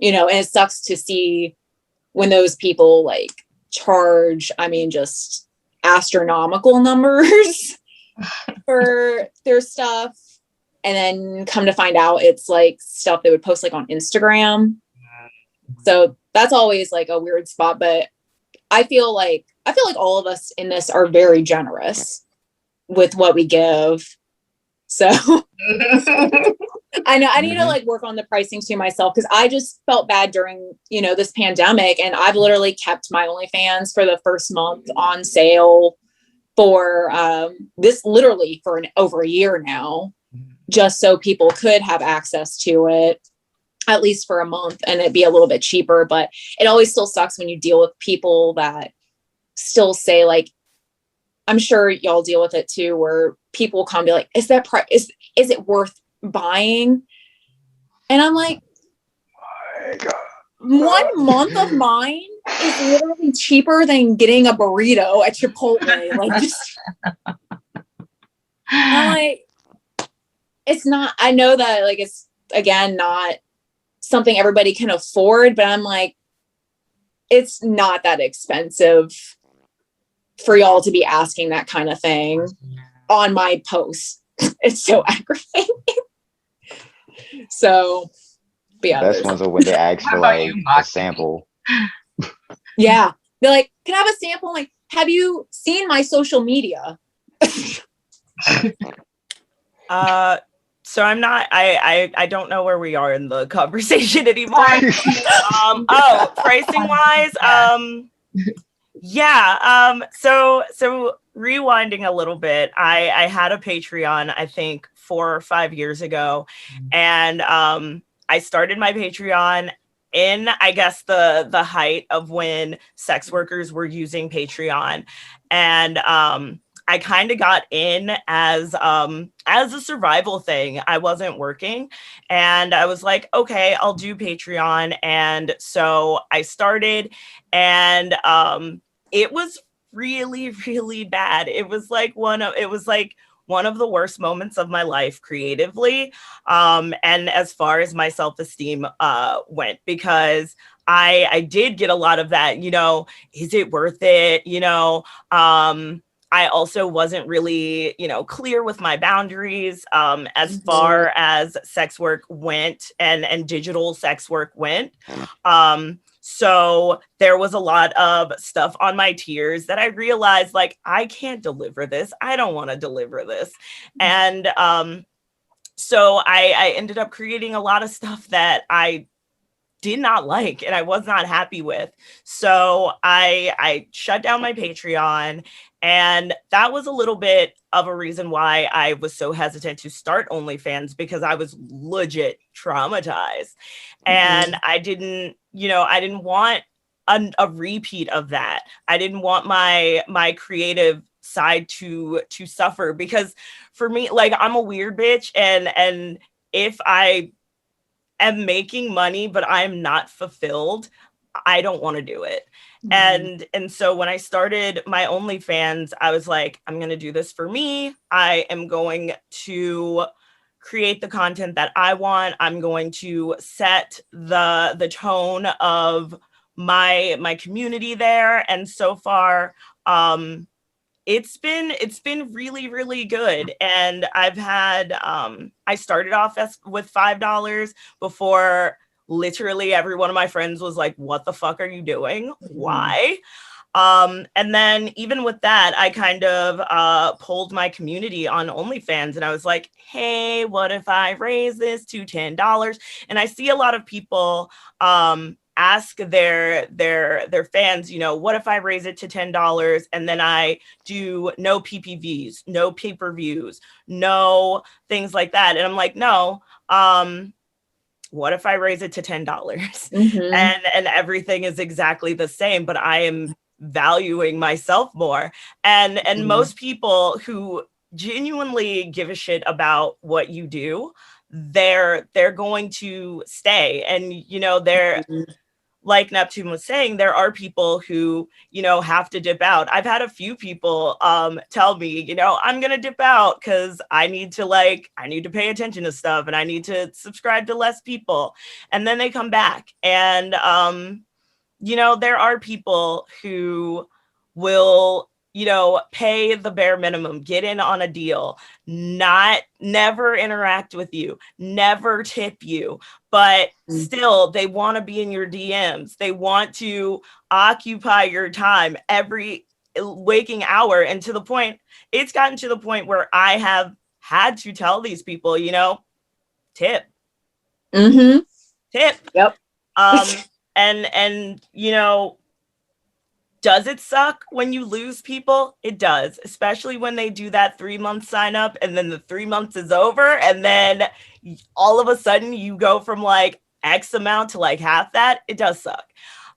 and it sucks to see when those people like charge, just astronomical numbers for their stuff. And then come to find out it's like stuff they would post like on Instagram. So that's always like a weird spot, but I feel like all of us in this are very generous with what we give. So I know I need to like work on the pricing to myself, because I just felt bad during, this pandemic, and I've literally kept my OnlyFans for the first month on sale for this literally for over a year now, just so people could have access to it at least for a month, and it'd be a little bit cheaper. But it always still sucks when you deal with people that still say, like, I'm sure y'all deal with it too, where people come be like, is it worth buying? And I'm like, my God. 1 month of mine is literally cheaper than getting a burrito at Chipotle. Like, just, I'm like, it's not, I know that like, it's again, not something everybody can afford, but I'm like, it's not that expensive for y'all to be asking that kind of thing on my post. It's so aggravating. So, but yeah. Best ones are when they ask for like a sample. Yeah. They're like, can I have a sample? I'm like, have you seen my social media? So I'm not, I don't know where we are in the conversation anymore. Pricing wise, so rewinding a little bit, I had a Patreon, I think 4 or 5 years ago. And I started my Patreon in, I guess, the height of when sex workers were using Patreon. And I kind of got in as a survival thing. I wasn't working, and I was like, okay, I'll do Patreon. And so I started, and it was really, really bad. It was like one of the worst moments of my life creatively. And as far as my self-esteem went, because I did get a lot of that, is it worth it? I also wasn't really, clear with my boundaries as far as sex work went and digital sex work went. So there was a lot of stuff on my tiers that I realized, like, I can't deliver this. I don't want to deliver this. And so I ended up creating a lot of stuff that I did not like and I was not happy with. So I shut down my Patreon, and that was a little bit of a reason why I was so hesitant to start OnlyFans, because I was legit traumatized. And I didn't want a repeat of that. I didn't want my creative side to suffer, because for me, like, I'm a weird bitch, and if I am making money but I'm not fulfilled, I don't want to do it. And so when I started my OnlyFans, I was like, I'm going to do this for me. I am going to create the content that I want. I'm going to set the tone of my community there. And so far, it's been really, really good. And I've had, I started off with $5 before literally every one of my friends was like, what the fuck are you doing? Why? And then even with that, I kind of polled my community on OnlyFans, and I was like, hey, what if I raise this to $10? And I see a lot of people ask their fans, what if I raise it to $10 and then I do no PPVs, no pay-per-views, no things like that? And I'm like, no, what if I raise it to $10 and everything is exactly the same, but I am valuing myself more? And most people who genuinely give a shit about what you do, they're going to stay. And they're like Neptune was saying, there are people who, have to dip out. I've had a few people tell me, I'm going to dip out because I need to pay attention to stuff and I need to subscribe to less people. And then they come back. And, there are people who will, pay the bare minimum, get in on a deal, never interact with you, never tip you, but still they want to be in your DMs. They want to occupy your time every waking hour. And it's gotten to the point where I have had to tell these people, tip. Tip. Yep. And does it suck when you lose people? It does, especially when they do that 3-month sign up and then the 3 months is over. And then all of a sudden you go from like X amount to like half that. It does suck.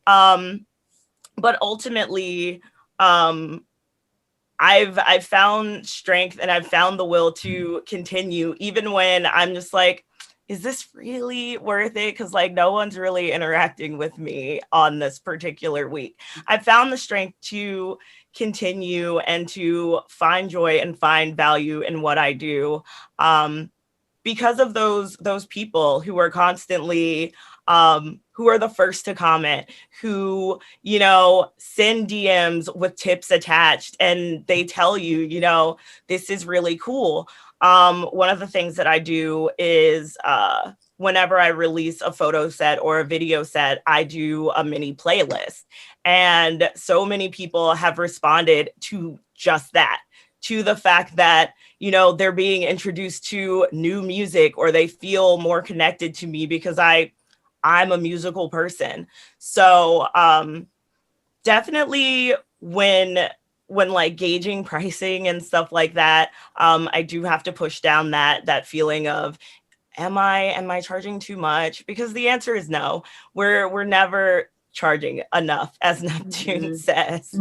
But ultimately, I've found strength and I've found the will to continue, even when I'm just like, is this really worth it? Because like no one's really interacting with me on this particular week. I found the strength to continue and to find joy and find value in what I do, because of those people who are constantly who are the first to comment, who send DMs with tips attached, and they tell you, this is really cool. One of the things that I do is whenever I release a photo set or a video set, I do a mini playlist. And so many people have responded to just that, to the fact that, they're being introduced to new music, or they feel more connected to me because I'm a musical person. So definitely when like gauging pricing and stuff like that, I do have to push down that feeling of, am I charging too much? Because the answer is no. We're never charging enough, as Neptune says.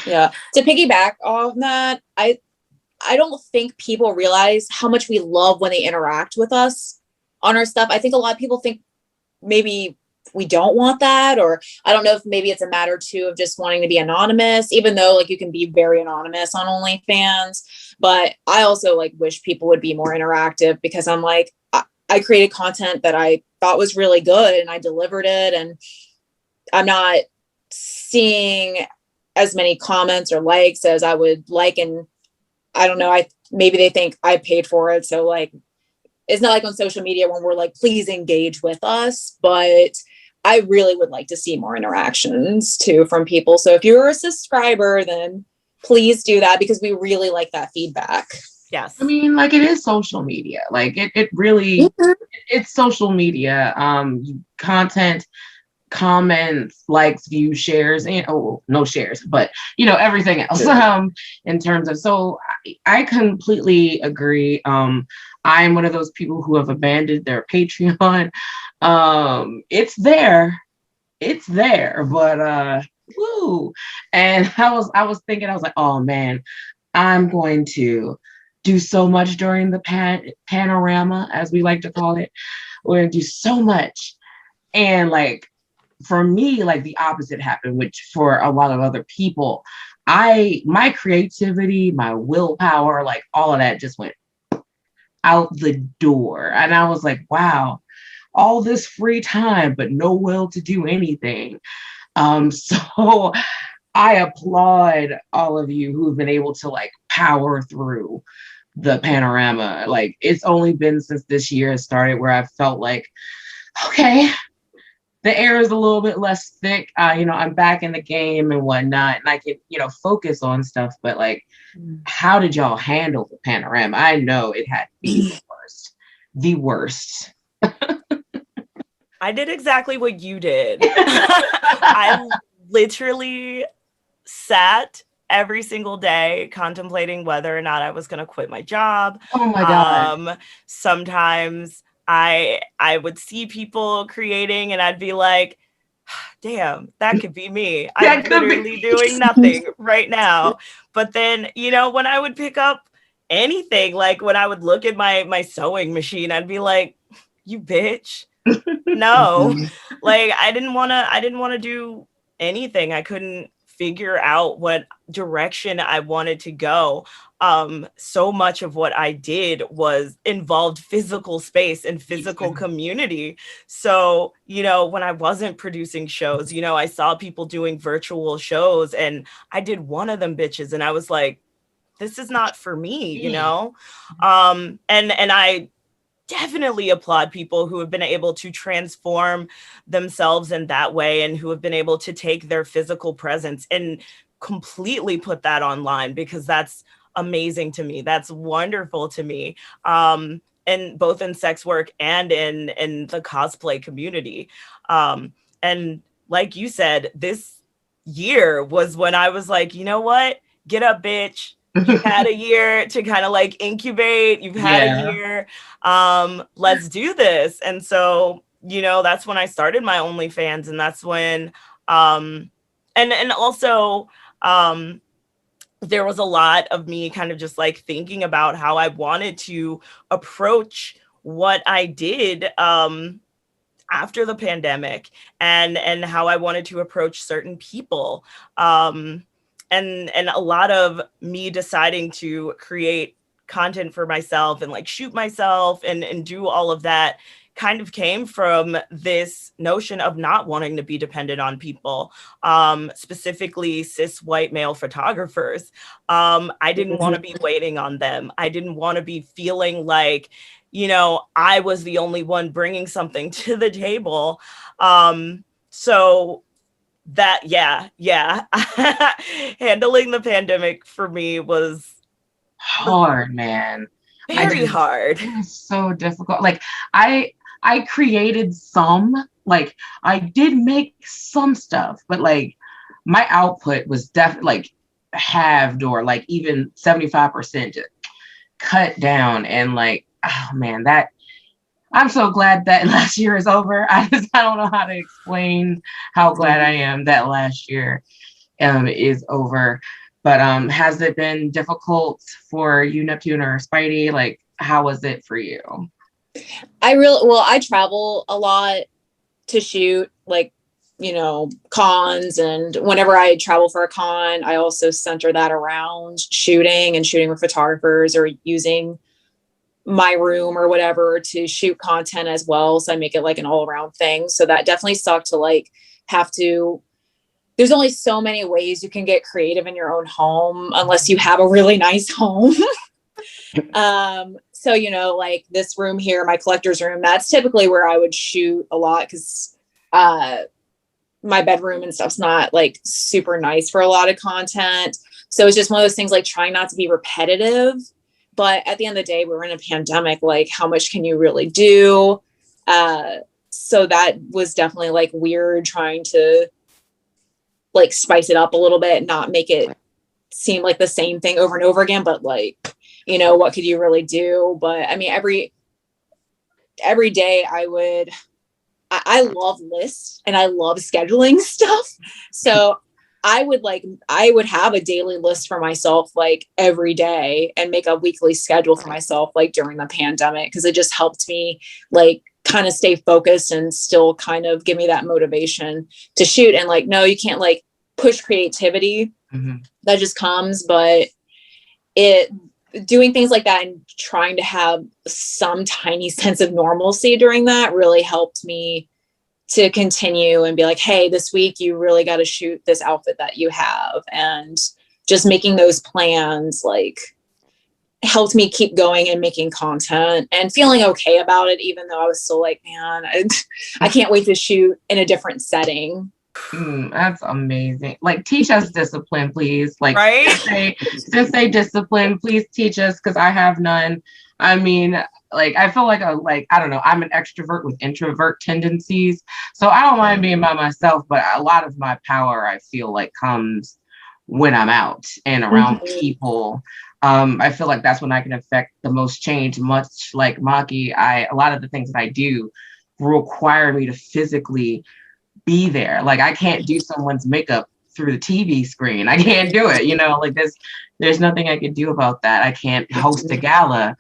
Yeah. To piggyback off that, I don't think people realize how much we love when they interact with us on our stuff. I think a lot of people think maybe we don't want that, or I don't know if maybe it's a matter too of just wanting to be anonymous, even though like you can be very anonymous on OnlyFans. But I also like wish people would be more interactive, because I'm like, I created content that I thought was really good and I delivered it, and I'm not seeing as many comments or likes as I would like. And I don't know, maybe they think I paid for it. So like, it's not like on social media when we're like, please engage with us, but I really would like to see more interactions too from people. So if you're a subscriber, then please do that, because we really like that feedback. Yes. I mean, like, it is social media. Like, it really, it's social media. Content, comments, likes, views, shares, and no shares, but everything else. In terms of, so I completely agree. I'm one of those people who have abandoned their Patreon. It's there, but woo. And I was thinking, I was like, oh man, I'm going to do so much during the panorama, as we like to call it. We're gonna do so much. And like, for me, like, the opposite happened, which for a lot of other people, my creativity, my willpower, like all of that just went out the door. And I was like, wow, all this free time, but no will to do anything. So I applaud all of you who've been able to like power through the panorama. Like, it's only been since this year has started where I've felt like, okay, the air is a little bit less thick. I'm back in the game and whatnot, and I can, focus on stuff. But like, how did y'all handle the panorama? I know it had to be the worst. The worst. I did exactly what you did. I literally sat every single day contemplating whether or not I was going to quit my job. Oh my God. Sometimes I would see people creating and I'd be like, damn, that could be me. I'm literally doing nothing right now. But then, when I would pick up anything, like when I would look at my sewing machine, I'd be like, you bitch. No, like I didn't want to do anything. I couldn't figure out what direction I wanted to go. So much of what I did was involved physical space and physical community. So, when I wasn't producing shows, I saw people doing virtual shows and I did one of them bitches and I was like, this is not for me, and I definitely applaud people who have been able to transform themselves in that way and who have been able to take their physical presence and completely put that online, because that's amazing to me. That's wonderful to me. And both in sex work and in the cosplay community. And like you said, this year was when I was like, you know what? Get up, bitch. You've had a year to kind of like incubate. You've had a year. Let's do this. And so, that's when I started my OnlyFans. And that's when, and also, there was a lot of me kind of just like thinking about how I wanted to approach what I did, after the pandemic and how I wanted to approach certain people. And a lot of me deciding to create content for myself and like shoot myself and do all of that kind of came from this notion of not wanting to be dependent on people, specifically cis white male photographers. I didn't want to be waiting on them. I didn't want to be feeling like, I was the only one bringing something to the table. So that, handling the pandemic for me was hard, man. Very hard. It was so difficult. Like, I created some, like, I did make some stuff, but like my output was definitely like halved or like even 75% just cut down. And like, oh man, that I'm so glad that last year is over. I don't know how to explain how glad I am that last year is over. But has it been difficult for you, Neptune or Spidey? Like, how was it for you? I travel a lot to shoot, like, cons, and whenever I travel for a con, I also center that around shooting with photographers or using my room or whatever to shoot content as well. So I make it like an all around thing. So that definitely sucked to like there's only so many ways you can get creative in your own home unless you have a really nice home. So, like this room here, my collector's room, that's typically where I would shoot a lot because my bedroom and stuff's not like super nice for a lot of content. So it's just one of those things, like trying not to be repetitive But at the end of the day, we're in a pandemic. Like, how much can you really do? So that was definitely like weird, trying to like spice it up a little bit, not make it seem like the same thing over and over again. But like, you know, what could you really do? But I mean, every day I love lists and I love scheduling stuff. So I would have a daily list for myself like every day and make a weekly schedule for myself like during the pandemic, because it just helped me like kind of stay focused and still kind of give me that motivation to shoot. And like, no, you can't like push creativity. That just comes, but doing things like that and trying to have some tiny sense of normalcy during that really helped me to continue and be like, hey, this week you really got to shoot this outfit that you have. And just making those plans like helped me keep going and making content and feeling okay about it, even though I was still like, man, I can't wait to shoot in a different setting. That's amazing. Like, teach us discipline, please. Like, right? Sensei discipline, please teach us, because I have none. I mean, like, I feel like I don't know, I'm an extrovert with introvert tendencies, so I don't mind being by myself, but a lot of my power, I feel like, comes when I'm out and around people. I feel like that's when I can affect the most change. Much like Maki, a lot of the things that I do require me to physically be there. Like, I can't do someone's makeup through the TV screen. I can't do it, you know, like there's nothing I can do about that. I can't host a gala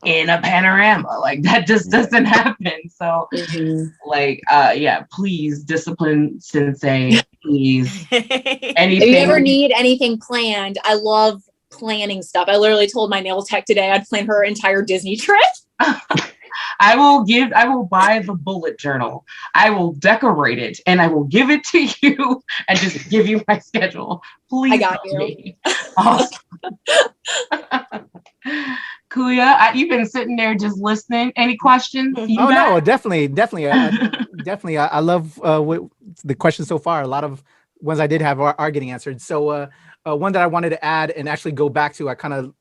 in a panorama. Like, that just doesn't happen. So like, yeah, please, discipline Sensei, please. Anything. If you ever need anything planned, I love planning stuff. I literally told my nail tech today I'd plan her entire Disney trip. I will buy the bullet journal. I will decorate it and I will give it to you and just give you my schedule. Please. I got you. Awesome. Kuya, you've been sitting there just listening. Any questions? No, definitely. I love what the questions so far. A lot of ones I did have are getting answered. So one that I wanted to add and actually go back to, I kind of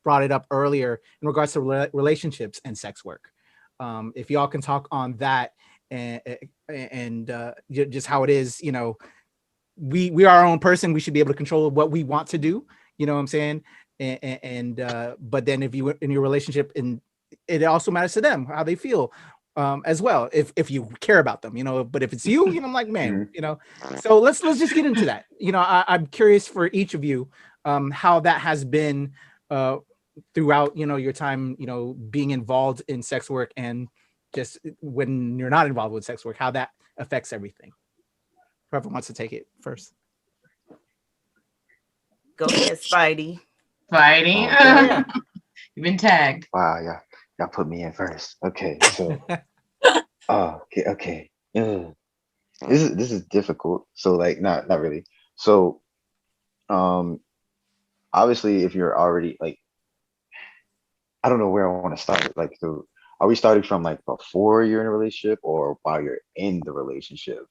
brought it up earlier in regards to relationships and sex work. If y'all can talk on that and just how it is, you know, we are our own person. We should be able to control what we want to do. You know what I'm saying? But then if you in your relationship, and it also matters to them how they feel as well, if you care about them, you know. But if it's you, you know, I'm like, man, you know. So let's just get into that. You know, I'm curious for each of you how that has been throughout, you know, your time, you know, being involved in sex work, and just when you're not involved with sex work, how that affects everything. Whoever wants to take it first. Go ahead, Spidey. Spidey. Yeah. You've been tagged. Wow, yeah. Y'all put me in first. Okay, so okay. This is difficult. So like not really. So obviously if you're already like, I don't know where I want to start. Like, so are we starting from like before you're in a relationship or while you're in the relationship?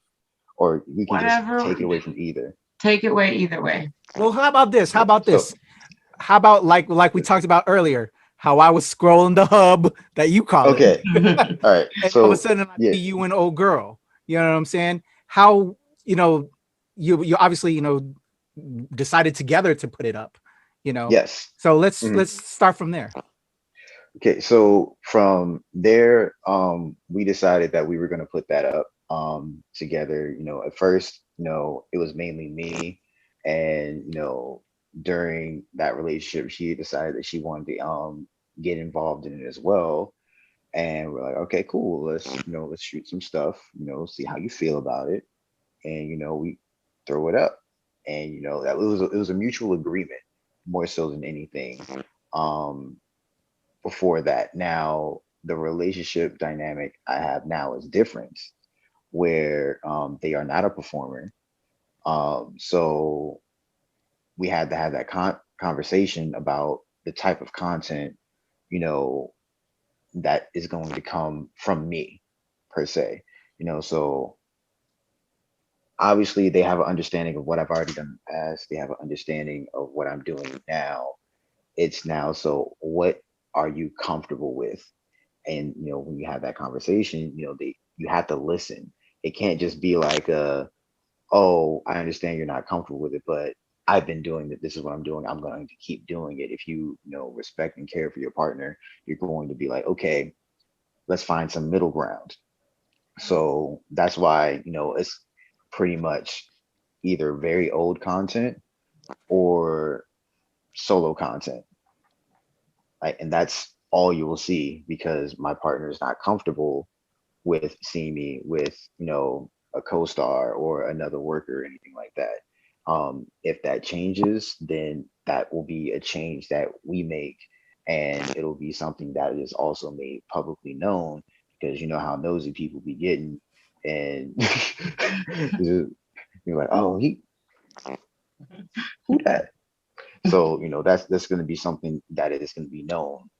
Or we can just take it away from either. Take it away either way. Well, how about this? How about like we talked about earlier, how I was scrolling the hub that you call it. Okay. All right. And So all of a sudden I see you and old girl. You know what I'm saying? How, you know, you obviously, you know, decided together to put it up, you know? Yes. So let's start from there. Okay, so from there, we decided that we were going to put that up together. You know, at first, you know, it was mainly me, and you know, during that relationship, she decided that she wanted to get involved in it as well. And we're like, okay, cool, let's shoot some stuff, you know, see how you feel about it, and you know, we throw it up, and you know, that it was a mutual agreement more so than anything. Before that, now the relationship dynamic I have now is different, where they are not a performer. So we had to have that conversation about the type of content, you know, that is going to come from me per se, you know. So obviously they have an understanding of what I've already done in the past. They have an understanding of what I'm doing now. it's now, so what are you comfortable with? And when you have that conversation, you have to listen. It can't just be like oh, I understand you're not comfortable with it, but I've been doing it. This is what I'm doing. I'm going to keep doing it. If respect and care for your partner, you're going to be like, okay, let's find some middle ground. So that's why, it's pretty much either very old content or solo content. And that's all you will see, because my partner is not comfortable with seeing me with, a co-star or another worker or anything like that. If that changes, then that will be a change that we make, and it'll be something that is also made publicly known, because you know how nosy people be getting, and you're like, oh, who that? So that's going to be something that is going to be known.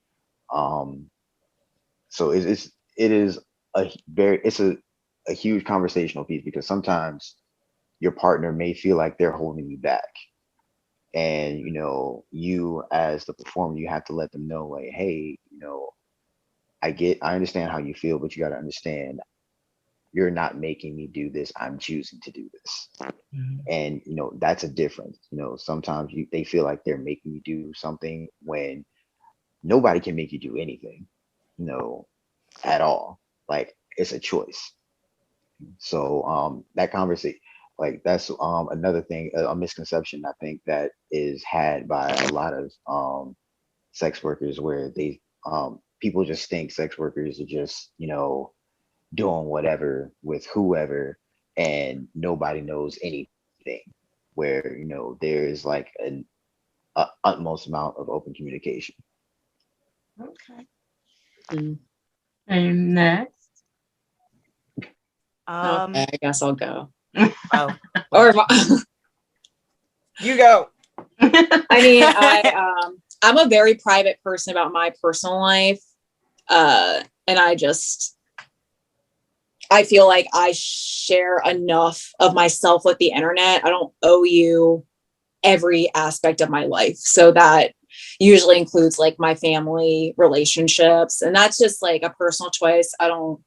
So it is a huge conversational piece, because sometimes your partner may feel like they're holding you back, and you as the performer, you have to let them know, like, hey, I understand how you feel, but you got to understand, you're not making me do this, I'm choosing to do this. And that's a difference. Sometimes they feel like they're making you do something, when nobody can make you do anything, at all. Like, it's a choice. So that conversation, like, that's another thing, a misconception I think that is had by a lot of sex workers, where they people just think sex workers are just doing whatever with whoever, and nobody knows anything, where there is like an utmost amount of open communication. Okay. And next. Okay, I guess I'll go. Oh, Or you go. I mean, I'm a very private person about my personal life. And I feel like I share enough of myself with the internet. I don't owe you every aspect of my life. So that usually includes like my family relationships. And that's just like a personal choice. I don't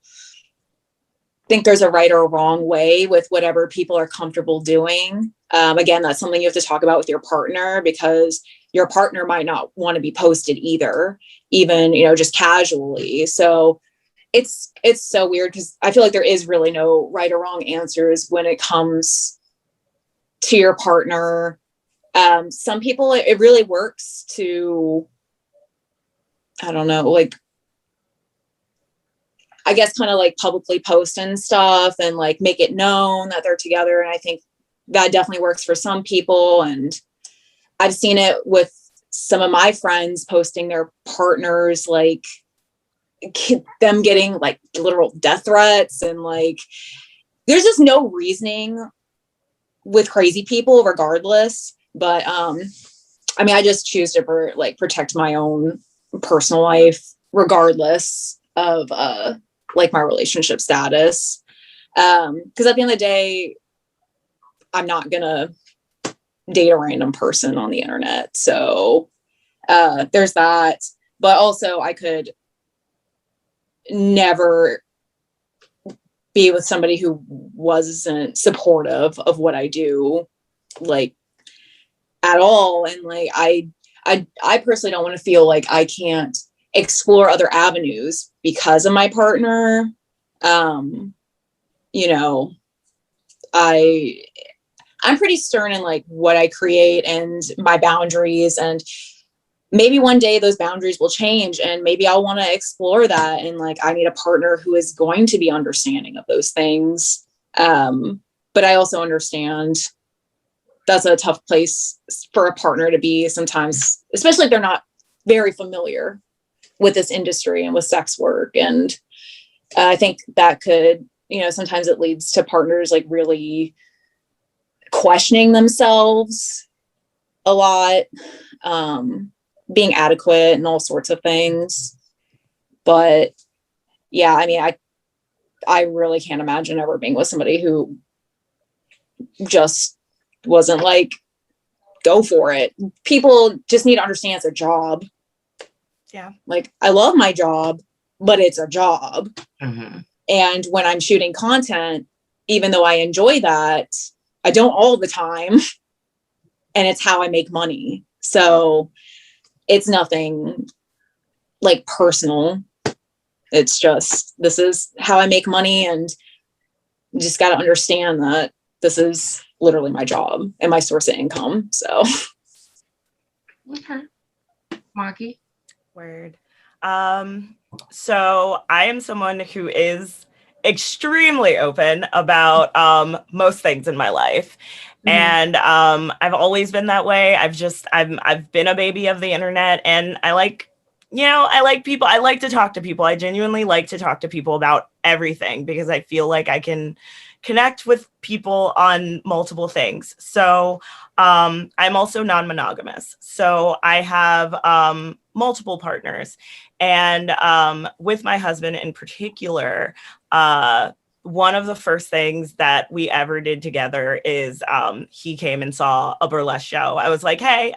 think there's a right or a wrong way with whatever people are comfortable doing. Again, that's something you have to talk about with your partner, because your partner might not want to be posted either, even, just casually. So it's so weird, because I feel like there is really no right or wrong answers when it comes to your partner. Some people, it really works to, I don't know, like, I guess kind of like publicly post and stuff, and like make it known that they're together. And I think that definitely works for some people. And I've seen it with some of my friends posting their partners, like them getting like literal death threats, and like there's just no reasoning with crazy people regardless. But I mean, I just choose to protect my own personal life regardless of like my relationship status, because at the end of the day, I'm not gonna date a random person on the internet. So there's that. But also, I could never be with somebody who wasn't supportive of what I do, like, at all. And like I personally don't want to feel like I can't explore other avenues because of my partner. I'm pretty stern in like what I create and my boundaries, and maybe one day those boundaries will change, and maybe I'll want to explore that. And like, I need a partner who is going to be understanding of those things. But I also understand that's a tough place for a partner to be sometimes, especially if they're not very familiar with this industry and with sex work. And I think that could, sometimes it leads to partners like really questioning themselves a lot, being adequate and all sorts of things. But yeah, I mean, I really can't imagine ever being with somebody who just wasn't like go for it. People just need to understand it's a job. Yeah. Like, I love my job, but it's a job. Mm-hmm. And when I'm shooting content, even though I enjoy that, I don't all the time. And it's how I make money. So it's nothing like personal. It's just, this is how I make money. And you just got to understand that this is literally my job and my source of income. So. Okay. Maki? Word. So I am someone who is extremely open about most things in my life. And I've always been that way. I've been a baby of the internet, and I like people. I like to talk to people. I genuinely like to talk to people about everything because I feel like I can connect with people on multiple things. So I'm also non-monogamous. So I have multiple partners. And with my husband in particular, one of the first things that we ever did together is he came and saw a burlesque show. I was like, hey,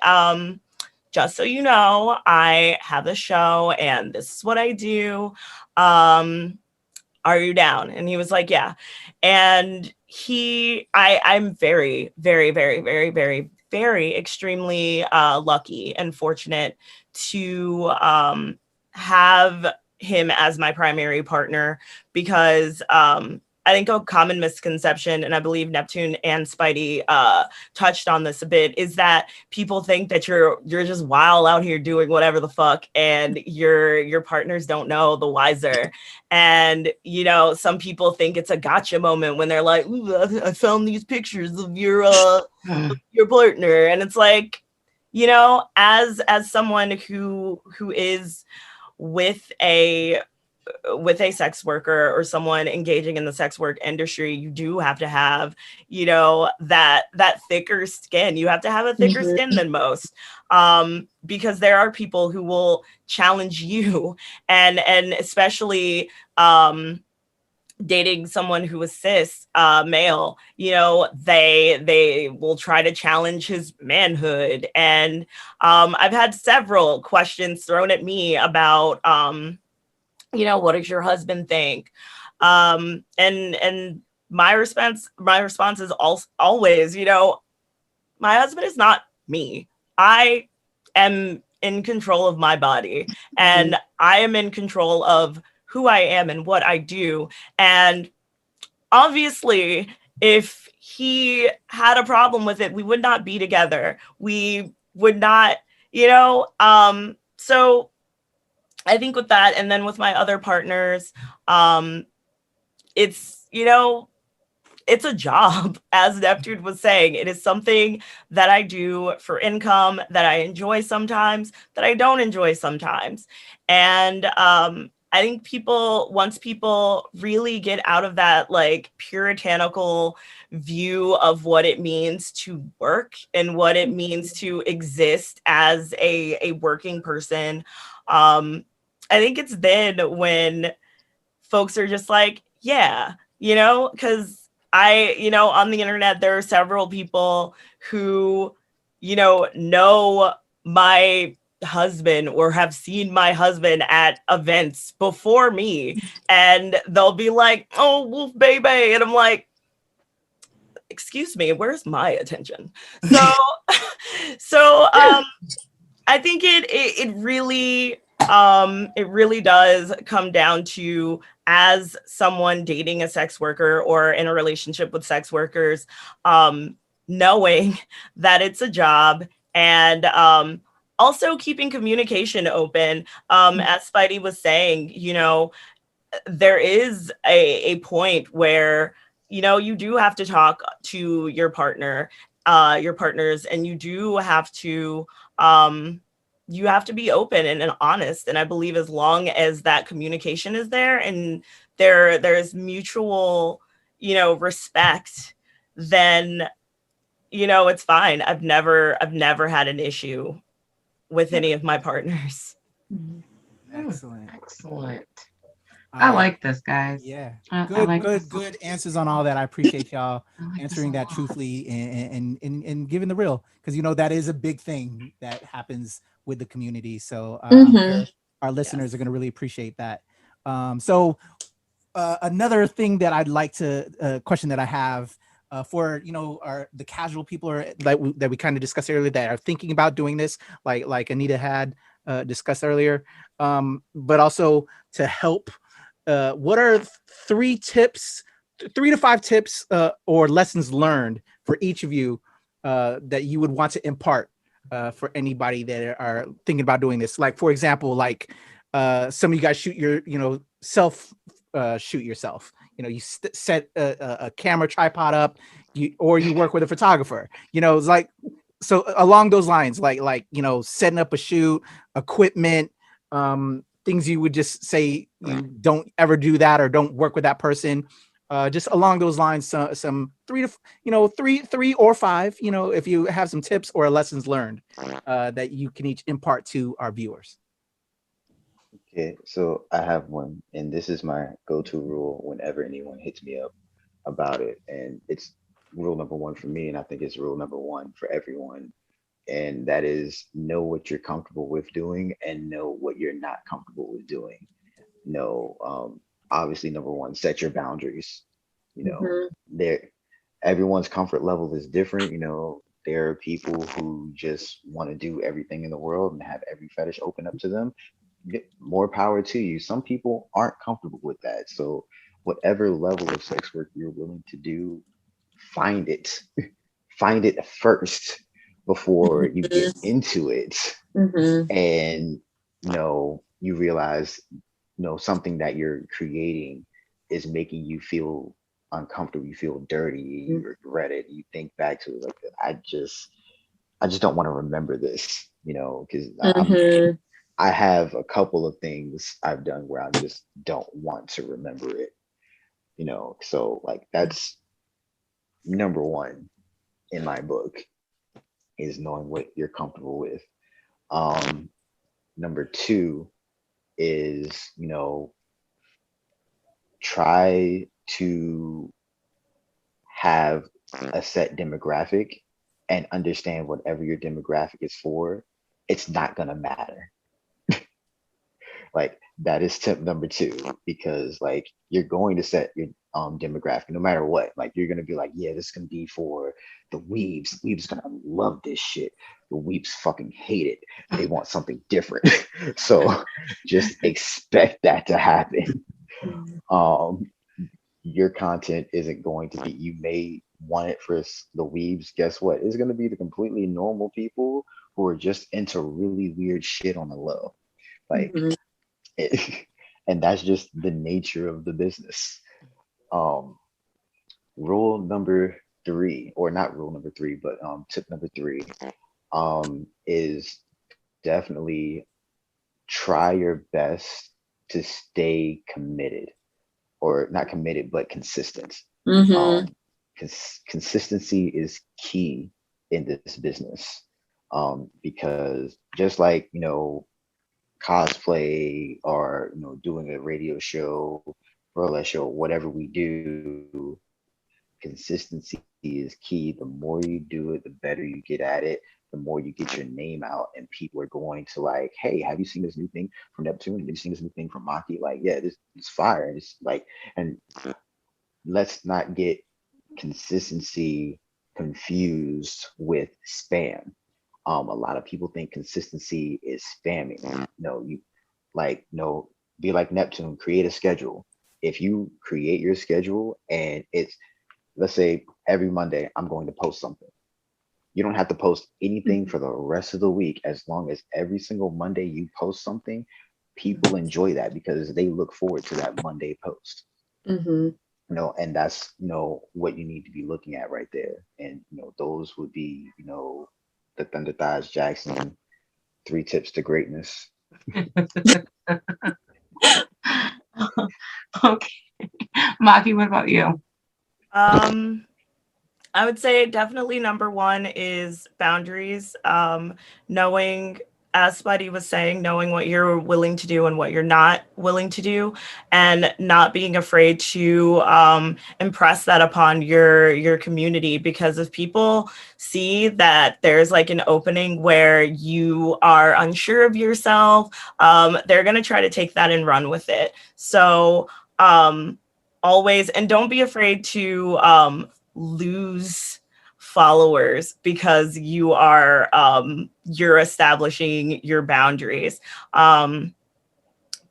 just so you know, I have a show and this is what I do. Are you down? And he was like, yeah. And I'm very, very, very, very, very, very extremely lucky and fortunate to have him as my primary partner because I think a common misconception, and I believe Neptune and Spidey touched on this a bit, is that people think that you're just wild out here doing whatever the fuck, and your partners don't know the wiser. And some people think it's a gotcha moment when they're like, ooh, I found these pictures of your partner, and it's like, as someone who is with a sex worker or someone engaging in the sex work industry, you do have to have, that thicker skin. You have to have a thicker skin than most, because there are people who will challenge you, and especially dating someone who is cis male, they will try to challenge his manhood. And I've had several questions thrown at me about what does your husband think? And my response is always, my husband is not me. I am in control of my body, and I am in control of who I am and what I do. And obviously, if he had a problem with it, we would not be together. We would not, so I think with that, and then with my other partners, it's, it's a job, as Neptune was saying. It is something that I do for income, that I enjoy sometimes, that I don't enjoy sometimes. And I think once people really get out of that like puritanical view of what it means to work and what it means to exist as a working person, I think it's then when folks are just like, yeah, because on the internet, there are several people who, know my husband or have seen my husband at events before me, and they'll be like, oh, Wolf baby. And I'm like, excuse me, where's my attention? So I think it really does come down to, as someone dating a sex worker or in a relationship with sex workers, knowing that it's a job, and also keeping communication open. As Spidey was saying, there is a point where, you do have to talk to your partners, and you do have to, be open and honest. And I believe as long as that communication is there and there's mutual, respect, then, it's fine. I've never had an issue with any of my partners. Excellent. Excellent. I like this, guys. Yeah, I like this. good answers on all that. I appreciate y'all I like this answering a that lot. truthfully and giving the real, because that is a big thing that happens with the community. So I'm sure our listeners are going to really appreciate that. So another thing that I'd like to question that I have for the casual people that we kind of discussed earlier that are thinking about doing this, like Anita had discussed earlier, but also to help. What are 3 tips, 3 to 5 tips or lessons learned for each of you that you would want to impart for anybody that are thinking about doing this? Like, for example, like some of you guys shoot your, shoot yourself. You set a camera tripod up, or you work with a photographer. It's like, so along those lines, like setting up a shoot, equipment, things you would just say you don't ever do that or don't work with that person. Just along those lines, some 3 to 3 or 5. If you have some tips or lessons learned that you can each impart to our viewers. Okay, so I have one, and this is my go-to rule whenever anyone hits me up about it, and it's rule number 1 for me, and I think it's rule number 1 for everyone, and that is know what you're comfortable with doing and know what you're not comfortable with doing. Obviously, number 1, set your boundaries. There, everyone's comfort level is different. There are people who just want to do everything in the world and have every fetish open up to them. More power to you. Some people aren't comfortable with that. So whatever level of sex work you're willing to do, find it. Find it first before you get into it. And you realize something that you're creating is making you feel uncomfortable, you feel dirty, you regret it, you think back to it like, I just don't want to remember this, because I have a couple of things I've done where I just don't want to remember it, so like that's number 1 in my book, is knowing what you're comfortable with. Number 2 is, try to have a set demographic and understand whatever your demographic is for, it's not going to matter. Like, that is tip number 2, because like you're going to set your demographic no matter what. Like, you're going to be like, yeah, this is going to be for the weebs. Weebs going to love this shit. The weebs fucking hate it. They want something different. So just expect that to happen. Your content isn't going to be, you may want it for the weebs. Guess what? It's going to be the completely normal people who are just into really weird shit on the low. Like, and that's just the nature of the business. Rule number 3, or not rule number 3, but tip number 3 is definitely try your best to stay committed, or not committed, but consistent. Consistency is key in this business, because just like, cosplay, or doing a radio show, burlesque show, whatever we do, consistency is key. The more you do it, the better you get at it, the more you get your name out, and people are going to like, hey, have you seen this new thing from Neptune? Have you seen this new thing from Maki? Like, yeah, this is fire. It's like, and let's not get consistency confused with spam. A lot of people think consistency is spamming. No, be like Neptune, create a schedule. If you create your schedule and it's, let's say every Monday, I'm going to post something. You don't have to post anything for the rest of the week. As long as every single Monday you post something, people enjoy that because they look forward to that Monday post. And that's, what you need to be looking at right there. And, those would be, the Thunder Thighs Jackson 3 tips to greatness. Okay. Maki, what about you? I would say definitely number 1 is boundaries. Knowing Spidey was saying, knowing what you're willing to do and what you're not willing to do, and not being afraid to impress that upon your community. Because if people see that there's like an opening where you are unsure of yourself, they're going to try to take that and run with it. So always, and don't be afraid to lose followers because you're establishing your boundaries,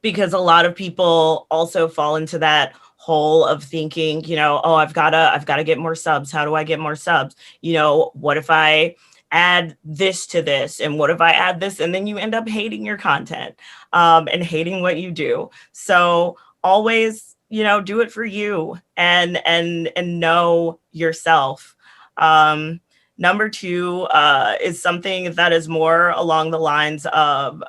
because a lot of people also fall into that hole of thinking, you know, oh, I've gotta get more subs. How do I get more subs? You know, what if I add this to this, and what if I add this? And then you end up hating your content and hating what you do. So always, you know, do it for you and know yourself. Number two is something that is more along the lines of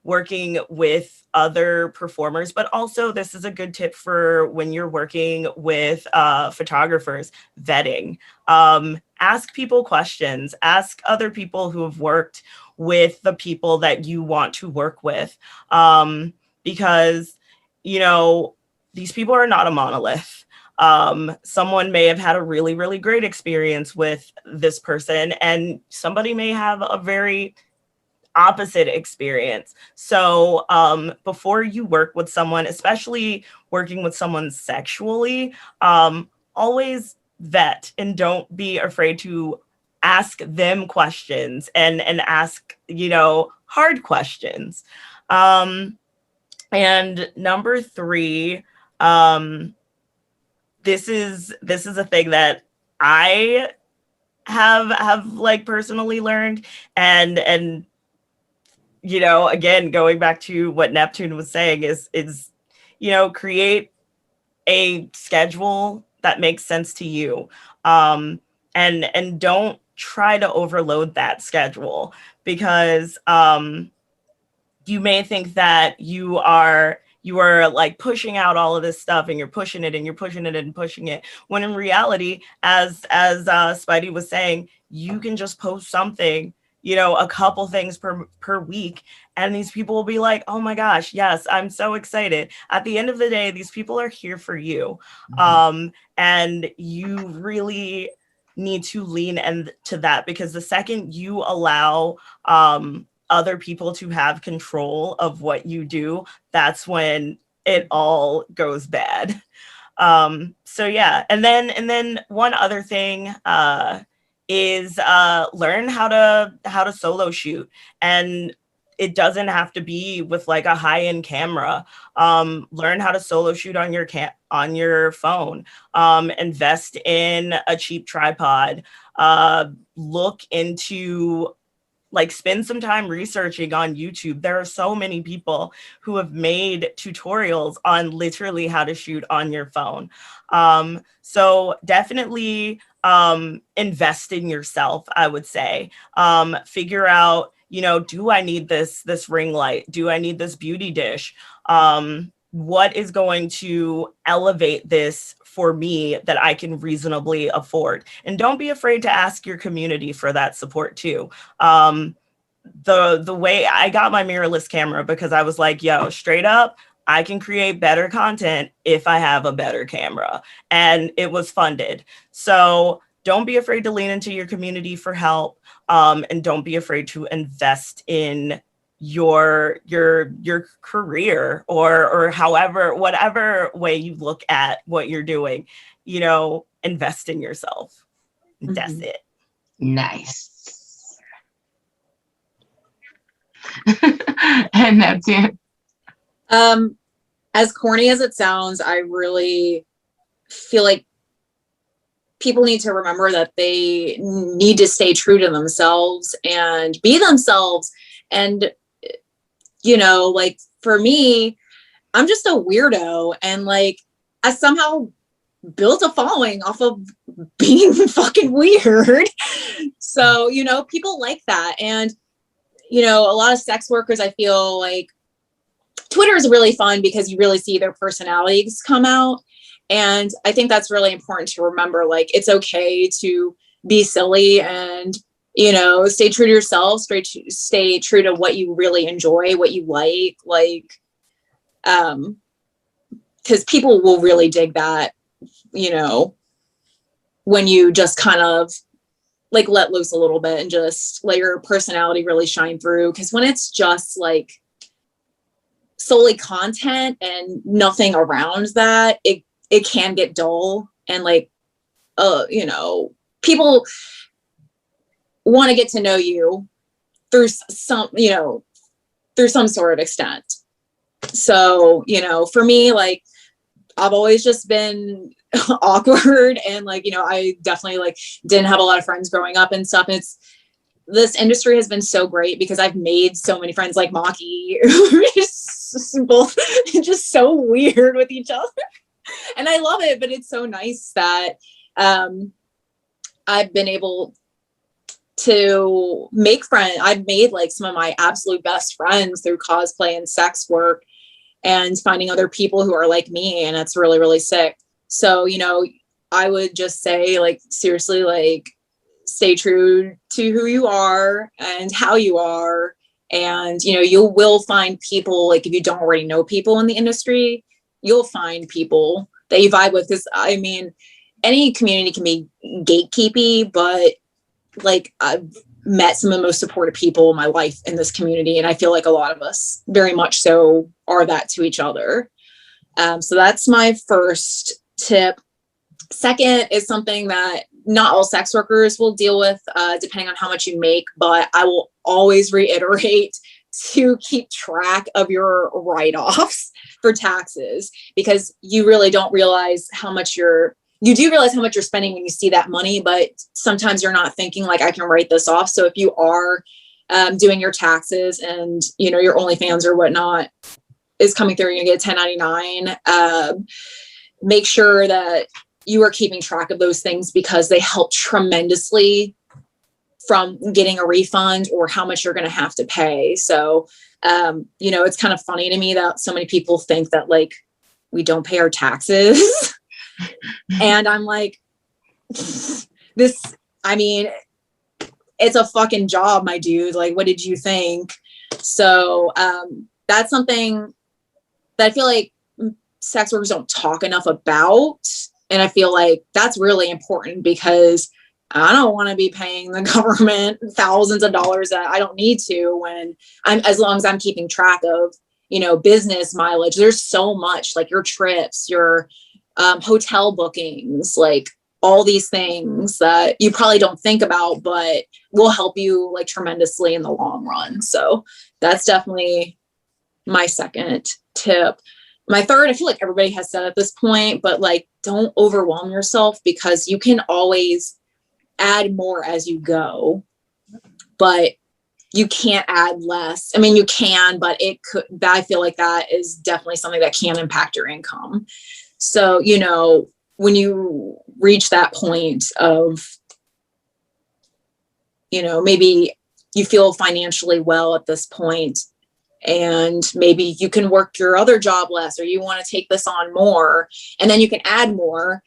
working with other performers, but also this is a good tip for when you're working with photographers, vetting. Ask people questions, ask other people who have worked with the people that you want to work with, because, you know, these people are not a monolith. Someone may have had a really, really great experience with this person, and somebody may have a very opposite experience. So before you work with someone, especially working with someone sexually, always vet and don't be afraid to ask them questions and ask, you know, hard questions. And number three, this is a thing that I have like personally learned, and you know, again, going back to what Neptune was saying is, you know, create a schedule that makes sense to you, and don't try to overload that schedule, because you may think that you are like pushing out all of this stuff, and you're pushing it and you're pushing it and pushing it, when in reality, as Spidey was saying, you can just post something, you know, a couple things per week, and these people will be like, oh my gosh, yes, I'm so excited. At the end of the day, these people are here for you. And you really need to lean into that, because the second you allow other people to have control of what you do, that's when it all goes bad. So yeah, and then one other thing is learn how to solo shoot, and it doesn't have to be with like a high-end camera. Learn how to solo shoot on your phone. Invest in a cheap tripod. Look into, like, spend some time researching on YouTube. There are so many people who have made tutorials on literally how to shoot on your phone. So definitely invest in yourself, I would say. Figure out, you know, do I need this ring light? Do I need this beauty dish? What is going to elevate this for me that I can reasonably afford? And don't be afraid to ask your community for that support too. The way I got my mirrorless camera, because I was like, yo, straight up, I can create better content if I have a better camera, and it was funded. So don't be afraid to lean into your community for help, and don't be afraid to invest in your career, or however, whatever way you look at what you're doing, you know, invest in yourself. That's it. Nice. And that's it. As corny as it sounds, I really feel like people need to remember that they need to stay true to themselves and be themselves. And, you know, like for me, I'm just a weirdo, and like I somehow built a following off of being fucking weird. So, you know, people like that. And, you know, a lot of sex workers, I feel like Twitter is really fun because you really see their personalities come out. And I think that's really important to remember. Like, it's okay to be silly, and, you know, stay true to yourself, stay true to what you really enjoy, what you like, because people will really dig that, you know, when you just kind of like let loose a little bit and just let your personality really shine through. Because when it's just like solely content and nothing around that, it can get dull. And like, you know, people want to get to know you through some, you know, through some sort of extent. So, you know, for me, like, I've always just been awkward, and like, you know, I definitely like didn't have a lot of friends growing up and stuff. And this industry has been so great because I've made so many friends like Maki, both just so weird with each other. And I love it, but it's so nice that I've been able to make friends. I've made like some of my absolute best friends through cosplay and sex work and finding other people who are like me. And it's really, really sick. So, you know, I would just say, like, seriously, like, stay true to who you are and how you are. And, you know, you will find people, like, if you don't already know people in the industry, you'll find people that you vibe with. Because, I mean, any community can be gatekeepy, but, like, I've met some of the most supportive people in my life in this community. And I feel like a lot of us very much so are that to each other. So that's my first tip. Second is something that not all sex workers will deal with, depending on how much you make, but I will always reiterate to keep track of your write-offs for taxes, because you really don't realize how much you do realize how much you're spending when you see that money, but sometimes you're not thinking like, I can write this off. So if you are doing your taxes and, you know, your OnlyFans or whatnot is coming through, you're gonna get 1099, make sure that you are keeping track of those things, because they help tremendously from getting a refund or how much you're going to have to pay. So, you know, it's kind of funny to me that so many people think that like we don't pay our taxes. And I'm like, I mean, it's a fucking job, my dude. Like, what did you think? So, that's something that I feel like sex workers don't talk enough about. And I feel like that's really important, because I don't want to be paying the government thousands of dollars that I don't need to, when as long as I'm keeping track of, you know, business mileage. There's so much, like your trips, your hotel bookings, like all these things that you probably don't think about, but will help you like tremendously in the long run. So that's definitely my second tip. My third, I feel like everybody has said at this point, but like, don't overwhelm yourself, because you can always add more as you go, but you can't add less. I mean, you can, but I feel like that is definitely something that can impact your income. So, you know, when you reach that point of, you know, maybe you feel financially well at this point, and maybe you can work your other job less, or you want to take this on more, and then you can add more.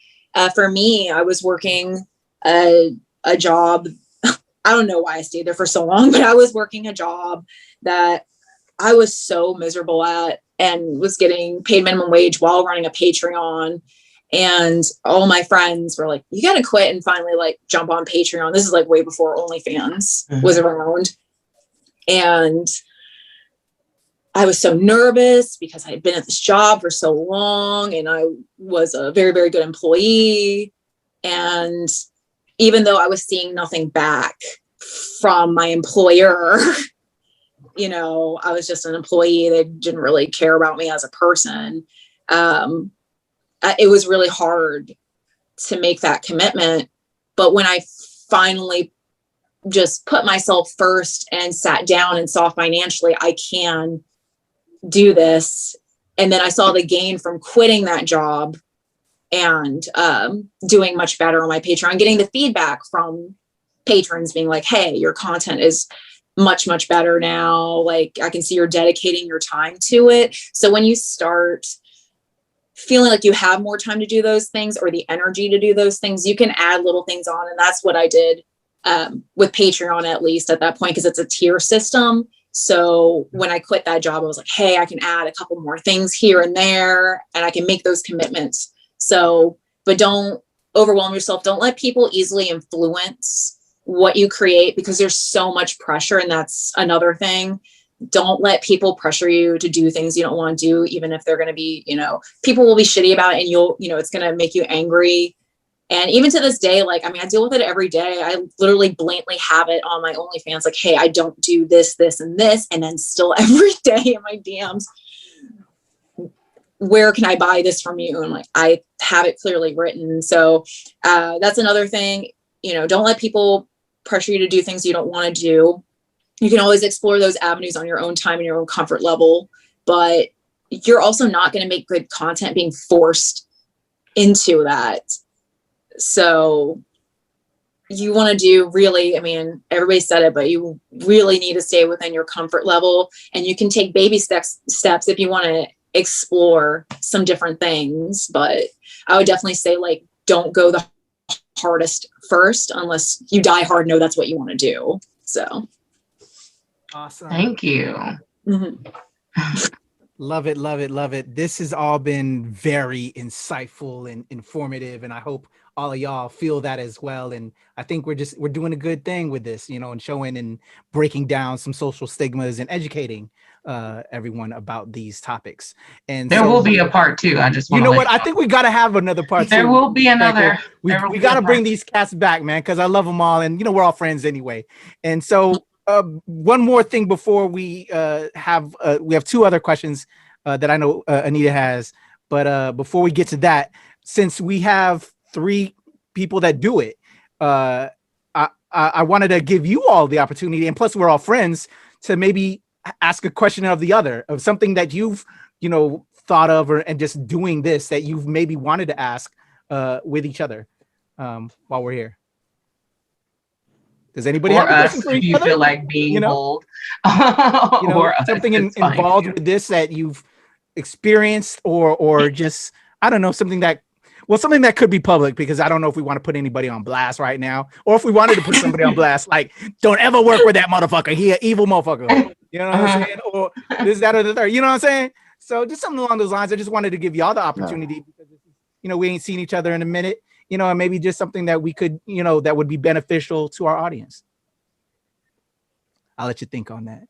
For me, I was working a job. I don't know why I stayed there for so long, but I was working a job that I was so miserable at, and was getting paid minimum wage while running a Patreon. And all my friends were like, you got to quit and finally like jump on Patreon. This is like way before OnlyFans was around. And I was so nervous because I had been at this job for so long, and I was a very, very good employee. And even though I was seeing nothing back from my employer, you know, I was just an employee that didn't really care about me as a person. It was really hard to make that commitment. But when I finally just put myself first and sat down and saw financially, I can do this. And then I saw the gain from quitting that job and doing much better on my Patreon, getting the feedback from patrons being like, hey, your content is much, much better now. Like, I can see you're dedicating your time to it. So when you start feeling like you have more time to do those things, or the energy to do those things, you can add little things on. And that's what I did with Patreon, at least at that point, because it's a tier system. So when I quit that job, I was like, hey, I can add a couple more things here and there, and I can make those commitments. So, but don't overwhelm yourself. Don't let people easily influence what you create, because there's so much pressure. And that's another thing. Don't let people pressure you to do things you don't want to do, even if they're going to be, people will be shitty about it, and it's going to make you angry. And even to this day, like, I mean, I deal with it every day. I literally blatantly have it on my OnlyFans, like, hey, I don't do this, this, and this. And then still every day in my DMs, where can I buy this from you? And like, I have it clearly written. So that's another thing, don't let people pressure you to do things you don't want to do. You can always explore those avenues on your own time and your own comfort level, but you're also not going to make good content being forced into that. So you want to do really, I mean, everybody said it, but you really need to stay within your comfort level, and you can take baby steps if you want to explore some different things. But I would definitely say, like, don't go the hardest first unless you die hard, know that's what you want to do. So. Awesome. Thank you. Mm-hmm. Love it, love it, love it. This has all been very insightful and informative, and I hope all of y'all feel that as well. And I think we're doing a good thing with this, and showing and breaking down some social stigmas and educating everyone about these topics. And there will be a part 2. I just want what? I think we got to have another part 2. There will be another. We got to bring these cats back, man, because I love them all, and we're all friends anyway. And so one more thing before we have 2 other questions that I know Anita has, but before we get to that, since we have 3 people that do it, I wanted to give you all the opportunity, and plus we're all friends, to maybe ask a question of the other, of something that you've thought of, and just doing this that you've maybe wanted to ask with each other while we're here. Does anybody have a question for each you other? Feel like being bold, or something involved with this that you've experienced, or just, I don't know, something that could be public, because I don't know if we want to put anybody on blast right now, or if we wanted to put somebody on blast, like, don't ever work with that motherfucker. He an evil motherfucker. You know what I'm saying? Or this, that, or the third. You know what I'm saying? So just something along those lines. I just wanted to give y'all the opportunity, because we ain't seen each other in a minute. And maybe just something that we could, that would be beneficial to our audience. I'll let you think on that.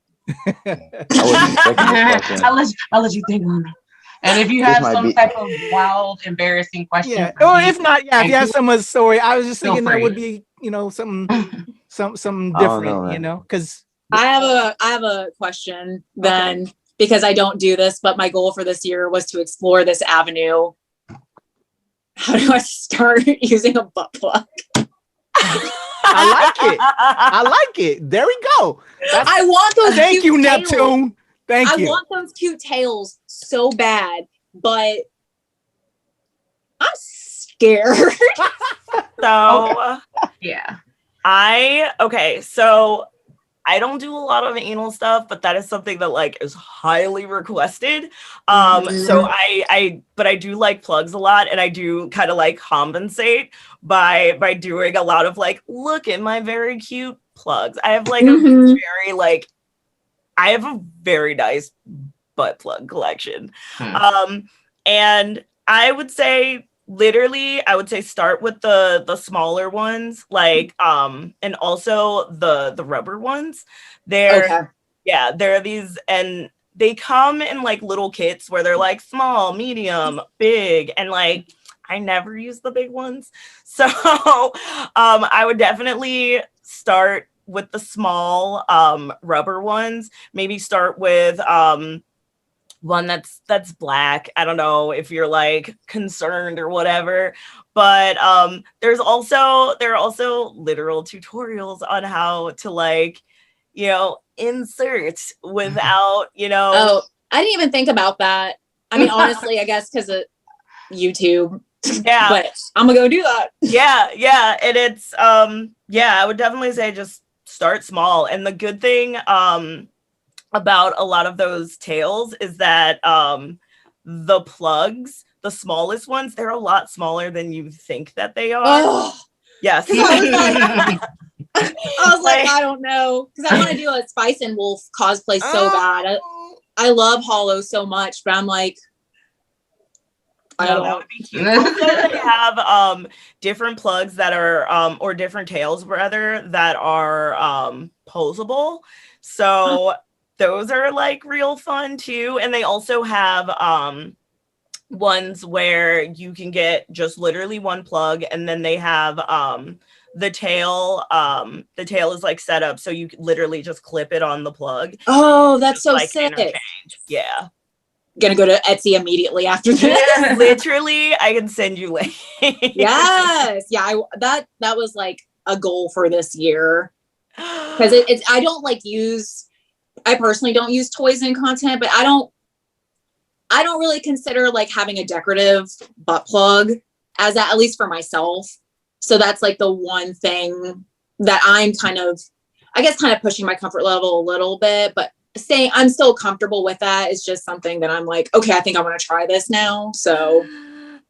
I'll let you think on it. And if you have some type of wild, embarrassing question, or if not, if you have someone's story, I was just thinking that would be, something different, because I have a question then, because I don't do this, but my goal for this year was to explore this avenue. How do I start using a butt plug? I like it. There we go. I want those. Thank you, Neptune. Thank you. I want those cute tails so bad, but I'm scared. So yeah. So I don't do a lot of anal stuff, but that is something that like is highly requested. So but I do like plugs a lot, and I do kind of like compensate by doing a lot of like, look at my very cute plugs. I have like I have a very nice butt plug collection. And I would say start with the smaller ones, like and also the rubber ones. There are these, and they come in like little kits where they're like small, medium, big, and like I never use the big ones. So I would definitely start with the small rubber ones. Maybe start with one that's black. I don't know if you're like concerned or whatever, but there are also literal tutorials on how to like, insert without, Oh, I didn't even think about that. I mean, honestly, I guess because of YouTube. Yeah. But I'm gonna go do that. Yeah. And it's I would definitely say just start small. And the good thing about a lot of those tails is that the plugs, the smallest ones, they're a lot smaller than you think that they are. Oh, Yes. I cosplay? I don't know, because I want to do a Spice and Wolf cosplay so bad. I love Hollow so much, but I'm like, I No, don't that know. would be cute. Also, they have different plugs that are or different tails rather that are posable. So those are like real fun too. And they also have ones where you can get just literally one plug, and then they have the tail is like set up so you can literally just clip it on the plug. Oh, that's so like sick. interchange. Yeah. Gonna go to Etsy immedially after this. Yeah, literally, I can send you links. Yes. Yeah, that was like a goal for this year. Because it's I don't like use, I personally don't use toys in content, but I don't really consider like having a decorative butt plug as that, at least for myself. So that's like the one thing that I'm kind of pushing my comfort level a little bit, but saying I'm still comfortable with that is just something that I'm like, okay, I think I want to try this now. So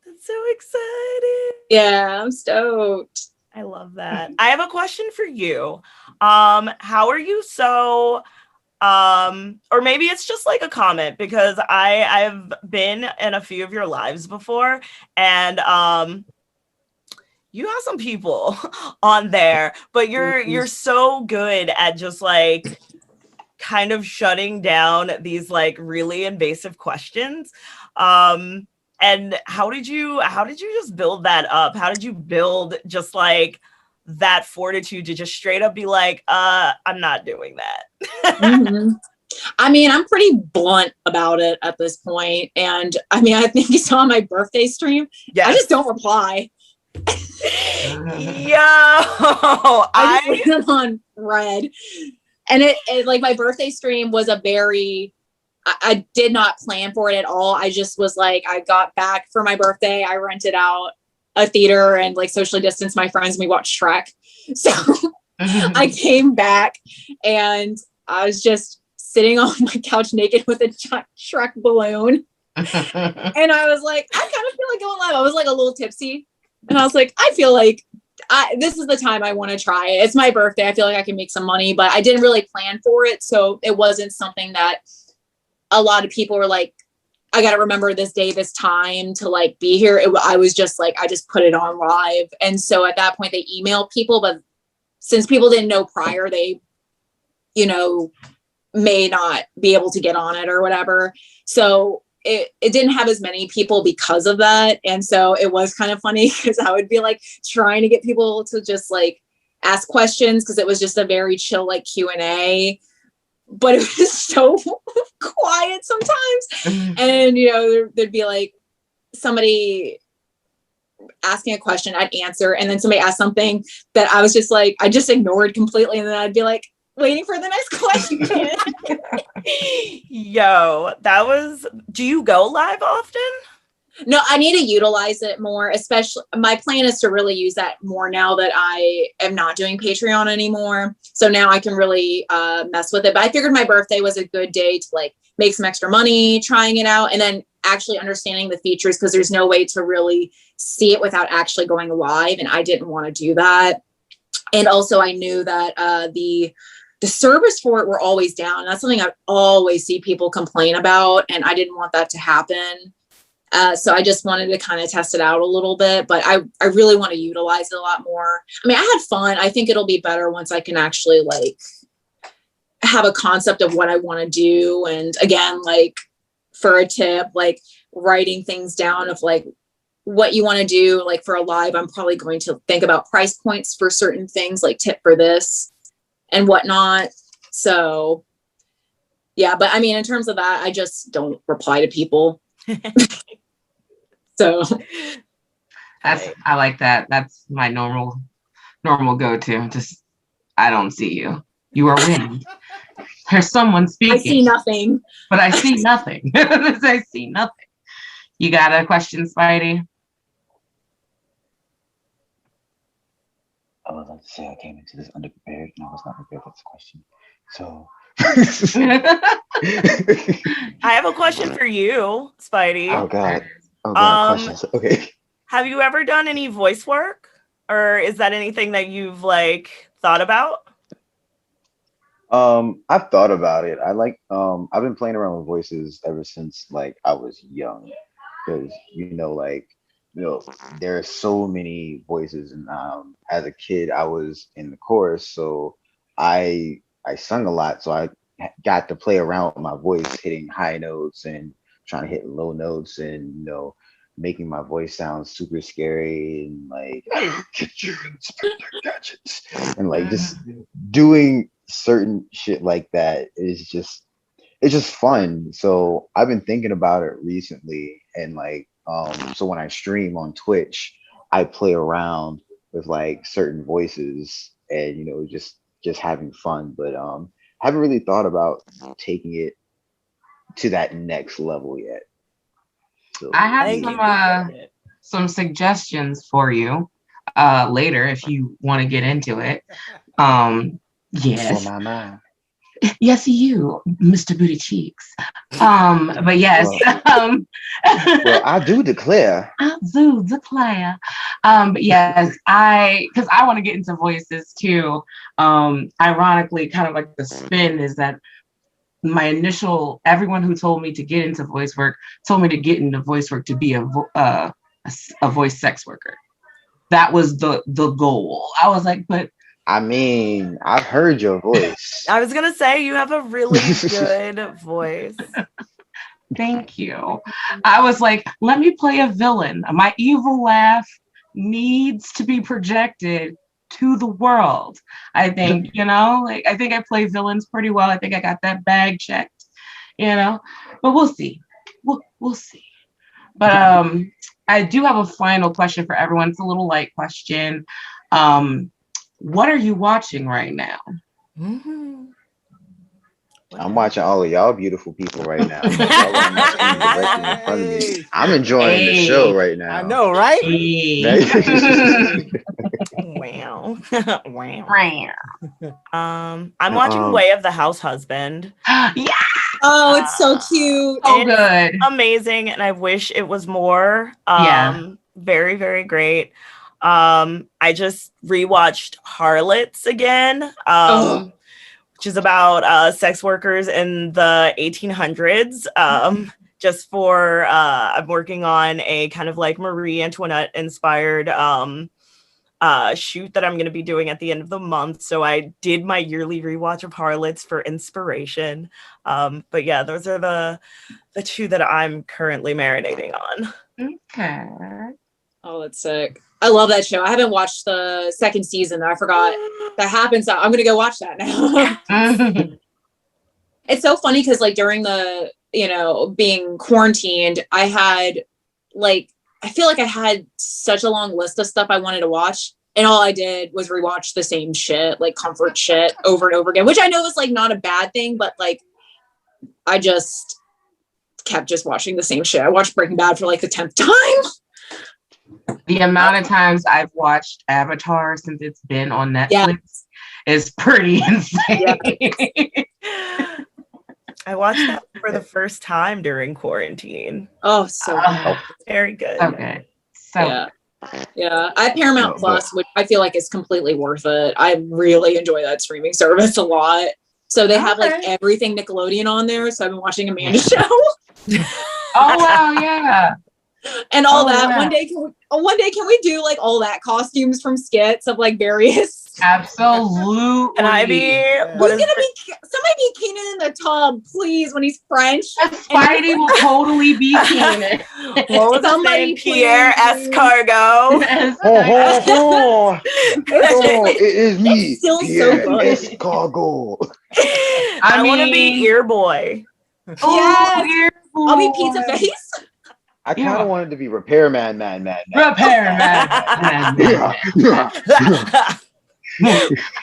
that's so exciting. Yeah, I'm stoked. I love that. I have a question for you. How are you so or maybe it's just like a comment, because I've been in a few of your lives before, and you have some people on there, but you're so good at just like kind of shutting down these like really invasive questions. And how did you just build that up? How did you build just like that fortitude to just straight up be like, I'm not doing that? Mm-hmm. I mean, I'm pretty blunt about it at this point. And I mean, I think you saw my birthday stream. Yes. I just don't reply. Yo, I just went on red. And it like my birthday stream was a very, I did not plan for it at all. I just was like, I got back for my birthday. I rented out a theater and like socially distanced my friends, and we watched Shrek. So I came back and I was just sitting on my couch naked with a Shrek balloon. And I was like, I kind of feel like going live. I was like a little tipsy. And I was like, I feel like this is the time I want to try it. It's my birthday. I feel like I can make some money, but I didn't really plan for it. So it wasn't something that a lot of people were like, I got to remember this day, this time to like be here. I was just like, I just put it on live. And so at that point they emailed people, but since people didn't know prior, they, you know, may not be able to get on it or whatever. So it didn't have as many people because of that. And so it was kind of funny because I would be like trying to get people to just like ask questions, because it was just a very chill like Q&A, but it was so quiet sometimes. And, you know, there'd be like somebody asking a question, I'd answer, and then somebody asked something that I was just like, I just ignored completely. And then I'd be like, waiting for the next question. Yo, do you go live often? No, I need to utilize it more, especially my plan is to really use that more now that I am not doing Patreon anymore. So now I can really mess with it. But I figured my birthday was a good day to like make some extra money, trying it out, and then actually understanding the features, because there's no way to really see it without actually going live. And I didn't want to do that. And also I knew that the service for it were always down. And that's something I always see people complain about. And I didn't want that to happen. So I just wanted to kind of test it out a little bit, but I really want to utilize it a lot more. I mean, I had fun. I think it'll be better once I can actually like have a concept of what I want to do. And again, like for a tip, like writing things down of like what you want to do, like for a live, I'm probably going to think about price points for certain things, like tip for this and whatnot. So yeah, but I mean, in terms of that, I just don't reply to people. So I like that. That's my normal go-to. Just, I don't see you. You are wind. There's someone speaking. I see nothing. But I see nothing. I see nothing. You got a question, Spidey? I was about to say I came into this underprepared and I was not prepared for this question. So I have a question for you, Spidey. Oh God, questions. Okay. Have you ever done any voice work, or is that anything that you've like thought about? I've thought about it. I've been playing around with voices ever since like I was young, because there are so many voices, and as a kid I was in the chorus, so I sung a lot, so I got to play around with my voice, hitting high notes and trying to hit low notes, and making my voice sound super scary and like get you Inspector Gadgets, and like just doing certain shit like that is just it's just fun. So I've been thinking about it recently, and like so when I stream on Twitch, I play around with like certain voices, and just having fun, but haven't really thought about taking it to that next level yet. So I have Thank you. some suggestions for you later if you want to get into it. Yes. for my mind. Yes, you, Mr. Booty Cheeks. But yes. Well, I do declare. I do declare. But yes, because I want to get into voices too. Ironically, kind of like the spin is that everyone who told me to get into voice work told me to get into voice work to be a voice sex worker. That was the goal. I was like, but I mean, I've heard your voice. I was gonna say you have a really good voice. thank you. I was like, let me play a villain. My evil laugh needs to be projected to the world. I think, I think I play villains pretty well. I think I got that bag checked, but we'll see. We'll see. But I do have a final question for everyone. It's a little light question. What are you watching right now? Mm-hmm. I'm watching all of y'all beautiful people right now. Y'all got my screen directly in front of me. I'm enjoying the show right now. I know, right? Wow. Wow. I'm watching Way of the House Husband. Yeah. Oh, it's so cute. So good. Amazing. And I wish it was more. Very, very great. I just rewatched Harlots again, which is about sex workers in the 1800s. Just for I'm working on a kind of like Marie Antoinette inspired shoot that I'm going to be doing at the end of the month. So I did my yearly rewatch of Harlots for inspiration. But yeah, those are the two that I'm currently marinating on. Okay. Oh, that's sick. I love that show. I haven't watched the second season. I forgot that happened. So I'm going to go watch that now. It's so funny because like during the, being quarantined, I had I feel like I had such a long list of stuff I wanted to watch. And all I did was rewatch the same shit, like comfort shit over and over again, which I know is like not a bad thing, but like I just kept just watching the same shit. I watched Breaking Bad for like the 10th time. The amount of times I've watched Avatar since it's been on Netflix is pretty insane. Yeah. I watched that for the first time during quarantine. Oh, so good. Very good. Okay. So yeah. I have Paramount Plus, which I feel like is completely worth it. I really enjoy that streaming service a lot. So they have like everything Nickelodeon on there. So I've been watching Amanda's show. Oh wow, yeah. And all that. Yeah. One day can we do like all that costumes from skits of like various? Absolutely. And I be somebody be Keenan in the tub, please, when he's French. Spidey will totally be Keenan. What was somebody Pierre Escargot? It is me. It's still Pierre so good. Escargot. I want to be Ear Boy. Yes. I'll be Pizza Face. I kind of wanted to be Repairman, man. Repairman.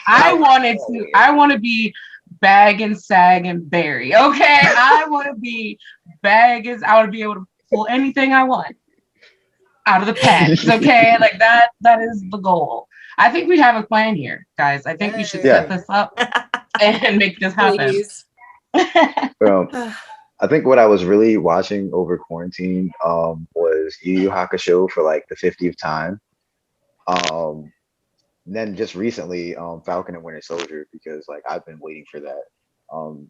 I want to be Bag and Sag and Barry. Okay, I want to be I want to be able to pull anything I want out of the pants. Okay, like that is the goal. I think we have a plan here, guys. I think we should set this up and make this happen. I think what I was really watching over quarantine was Yu Yu Hakusho for like the 50th time. And then just recently, Falcon and Winter Soldier, because like I've been waiting for that. Um,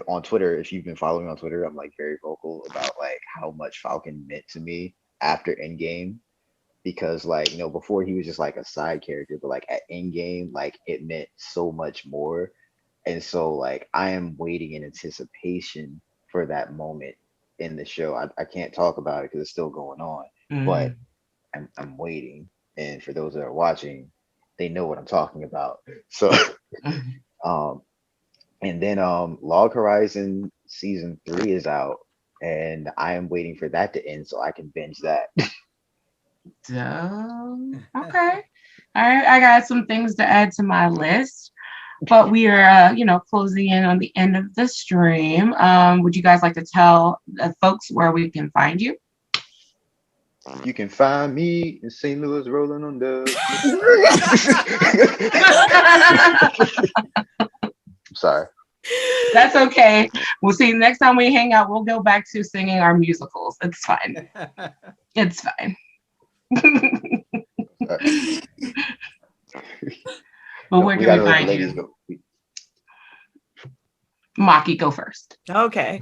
on Twitter, if you've been following me on Twitter, I'm like very vocal about like how much Falcon meant to me after Endgame, because like before he was just like a side character, but like at Endgame, like it meant so much more. And so like I am waiting in anticipation for that moment in the show. I can't talk about it because it's still going on, but I'm waiting. And for those that are watching, they know what I'm talking about. So um and then Log Horizon season 3 is out, and I am waiting for that to end so I can binge that. Okay. All right. I got some things to add to my list, but we are, closing in on the end of the stream. Would you guys like to tell the folks where we can find you? You can find me in St. Louis rolling on the. I'm sorry. That's okay. We'll see. Next time we hang out, we'll go back to singing our musicals. It's fine. It's fine. But where can we find you? Go. Maki, go first. Okay.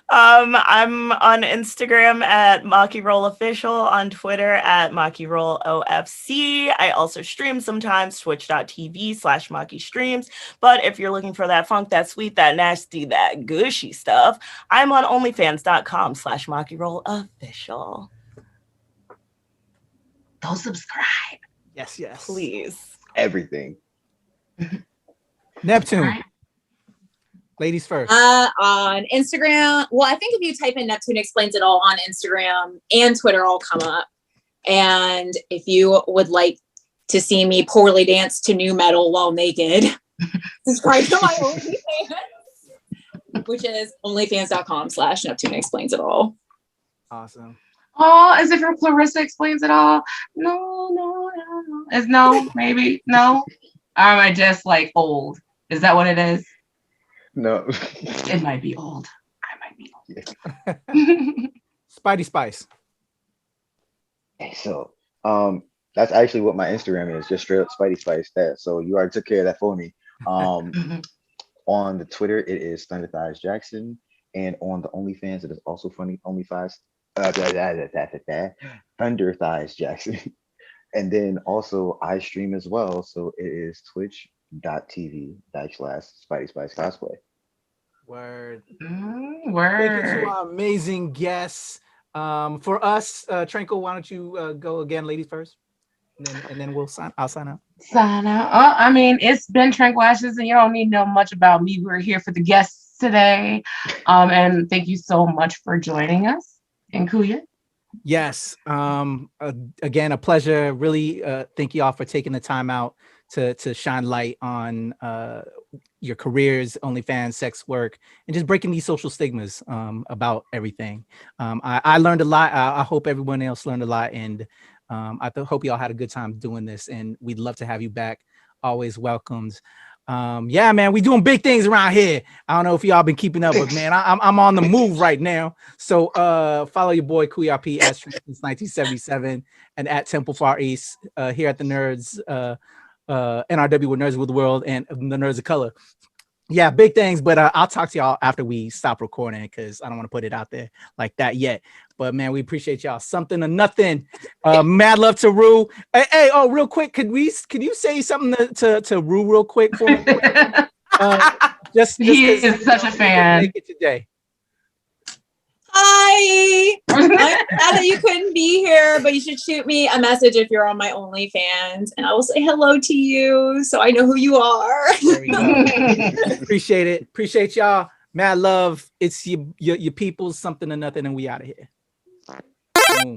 I'm on Instagram at Maki Roll Official, on Twitter at Maki Roll OFC. I also stream sometimes, twitch.tv/Maki Streams. But if you're looking for that funk, that sweet, that nasty, that gushy stuff, I'm on onlyfans.com/Maki Roll Official. Go subscribe. Yes, Please. Everything. Neptune. Right. Ladies first. On Instagram. Well, I think if you type in Neptune Explains It All on Instagram and Twitter, all come up. And if you would like to see me poorly dance to new metal while naked, subscribe to my OnlyFans, which is onlyfans.com/Neptune Explains It All. Awesome. Oh, as if your Clarissa explains it all. No. Is no, maybe, no. Am I just like old? Is that what it is? No. It might be old. I might be old. Spidey Spice. Hey, so that's actually what my Instagram is, just straight up Spidey Spice. That, so you already took care of that for me. On the Twitter, it is Thunder Thighs Jackson, and on the OnlyFans, it is also funny OnlyFans. Thunder Thighs Jackson. And then also I stream as well, so it is twitch.tv/Spidey Spice Cosplay. Word. Word. Thank you to our amazing guests. For us, Tranquil, why don't you go again, ladies first, and then I'll sign out. Sign out. Oh, I mean, it's been Tranquil Ashes, and you don't need to know much about me. We're here for the guests today, and thank you so much for joining us. And Kuya. Yes. Again, a pleasure. Really, thank you all for taking the time out to shine light on your careers, OnlyFans, sex work, and just breaking these social stigmas about everything. I learned a lot. I hope everyone else learned a lot, and I hope you all had a good time doing this. And we'd love to have you back. Always welcomed. Yeah, man, we doing big things around here. I don't know if y'all been keeping up, but man, I'm on the move right now. So follow your boy Kuya P since 1977 and at Temple Far East here at the Nerds, NRW with Nerds with the World and the Nerds of Color. Yeah, big things, but I'll talk to y'all after we stop recording because I don't want to put it out there like that yet. But man, we appreciate y'all. Sumthin or Nuthin. Mad love to Rue. Hey, oh, real quick, could you say something to Rue real quick for me? Just he is such a fan. Make it today. Hi. I'm sad that you couldn't be here, but you should shoot me a message if you're on my OnlyFans, and I will say hello to you so I know who you are. There we go. Appreciate it. Appreciate y'all. Mad love. It's your people's Something or Nothing, and we out of here. Boom.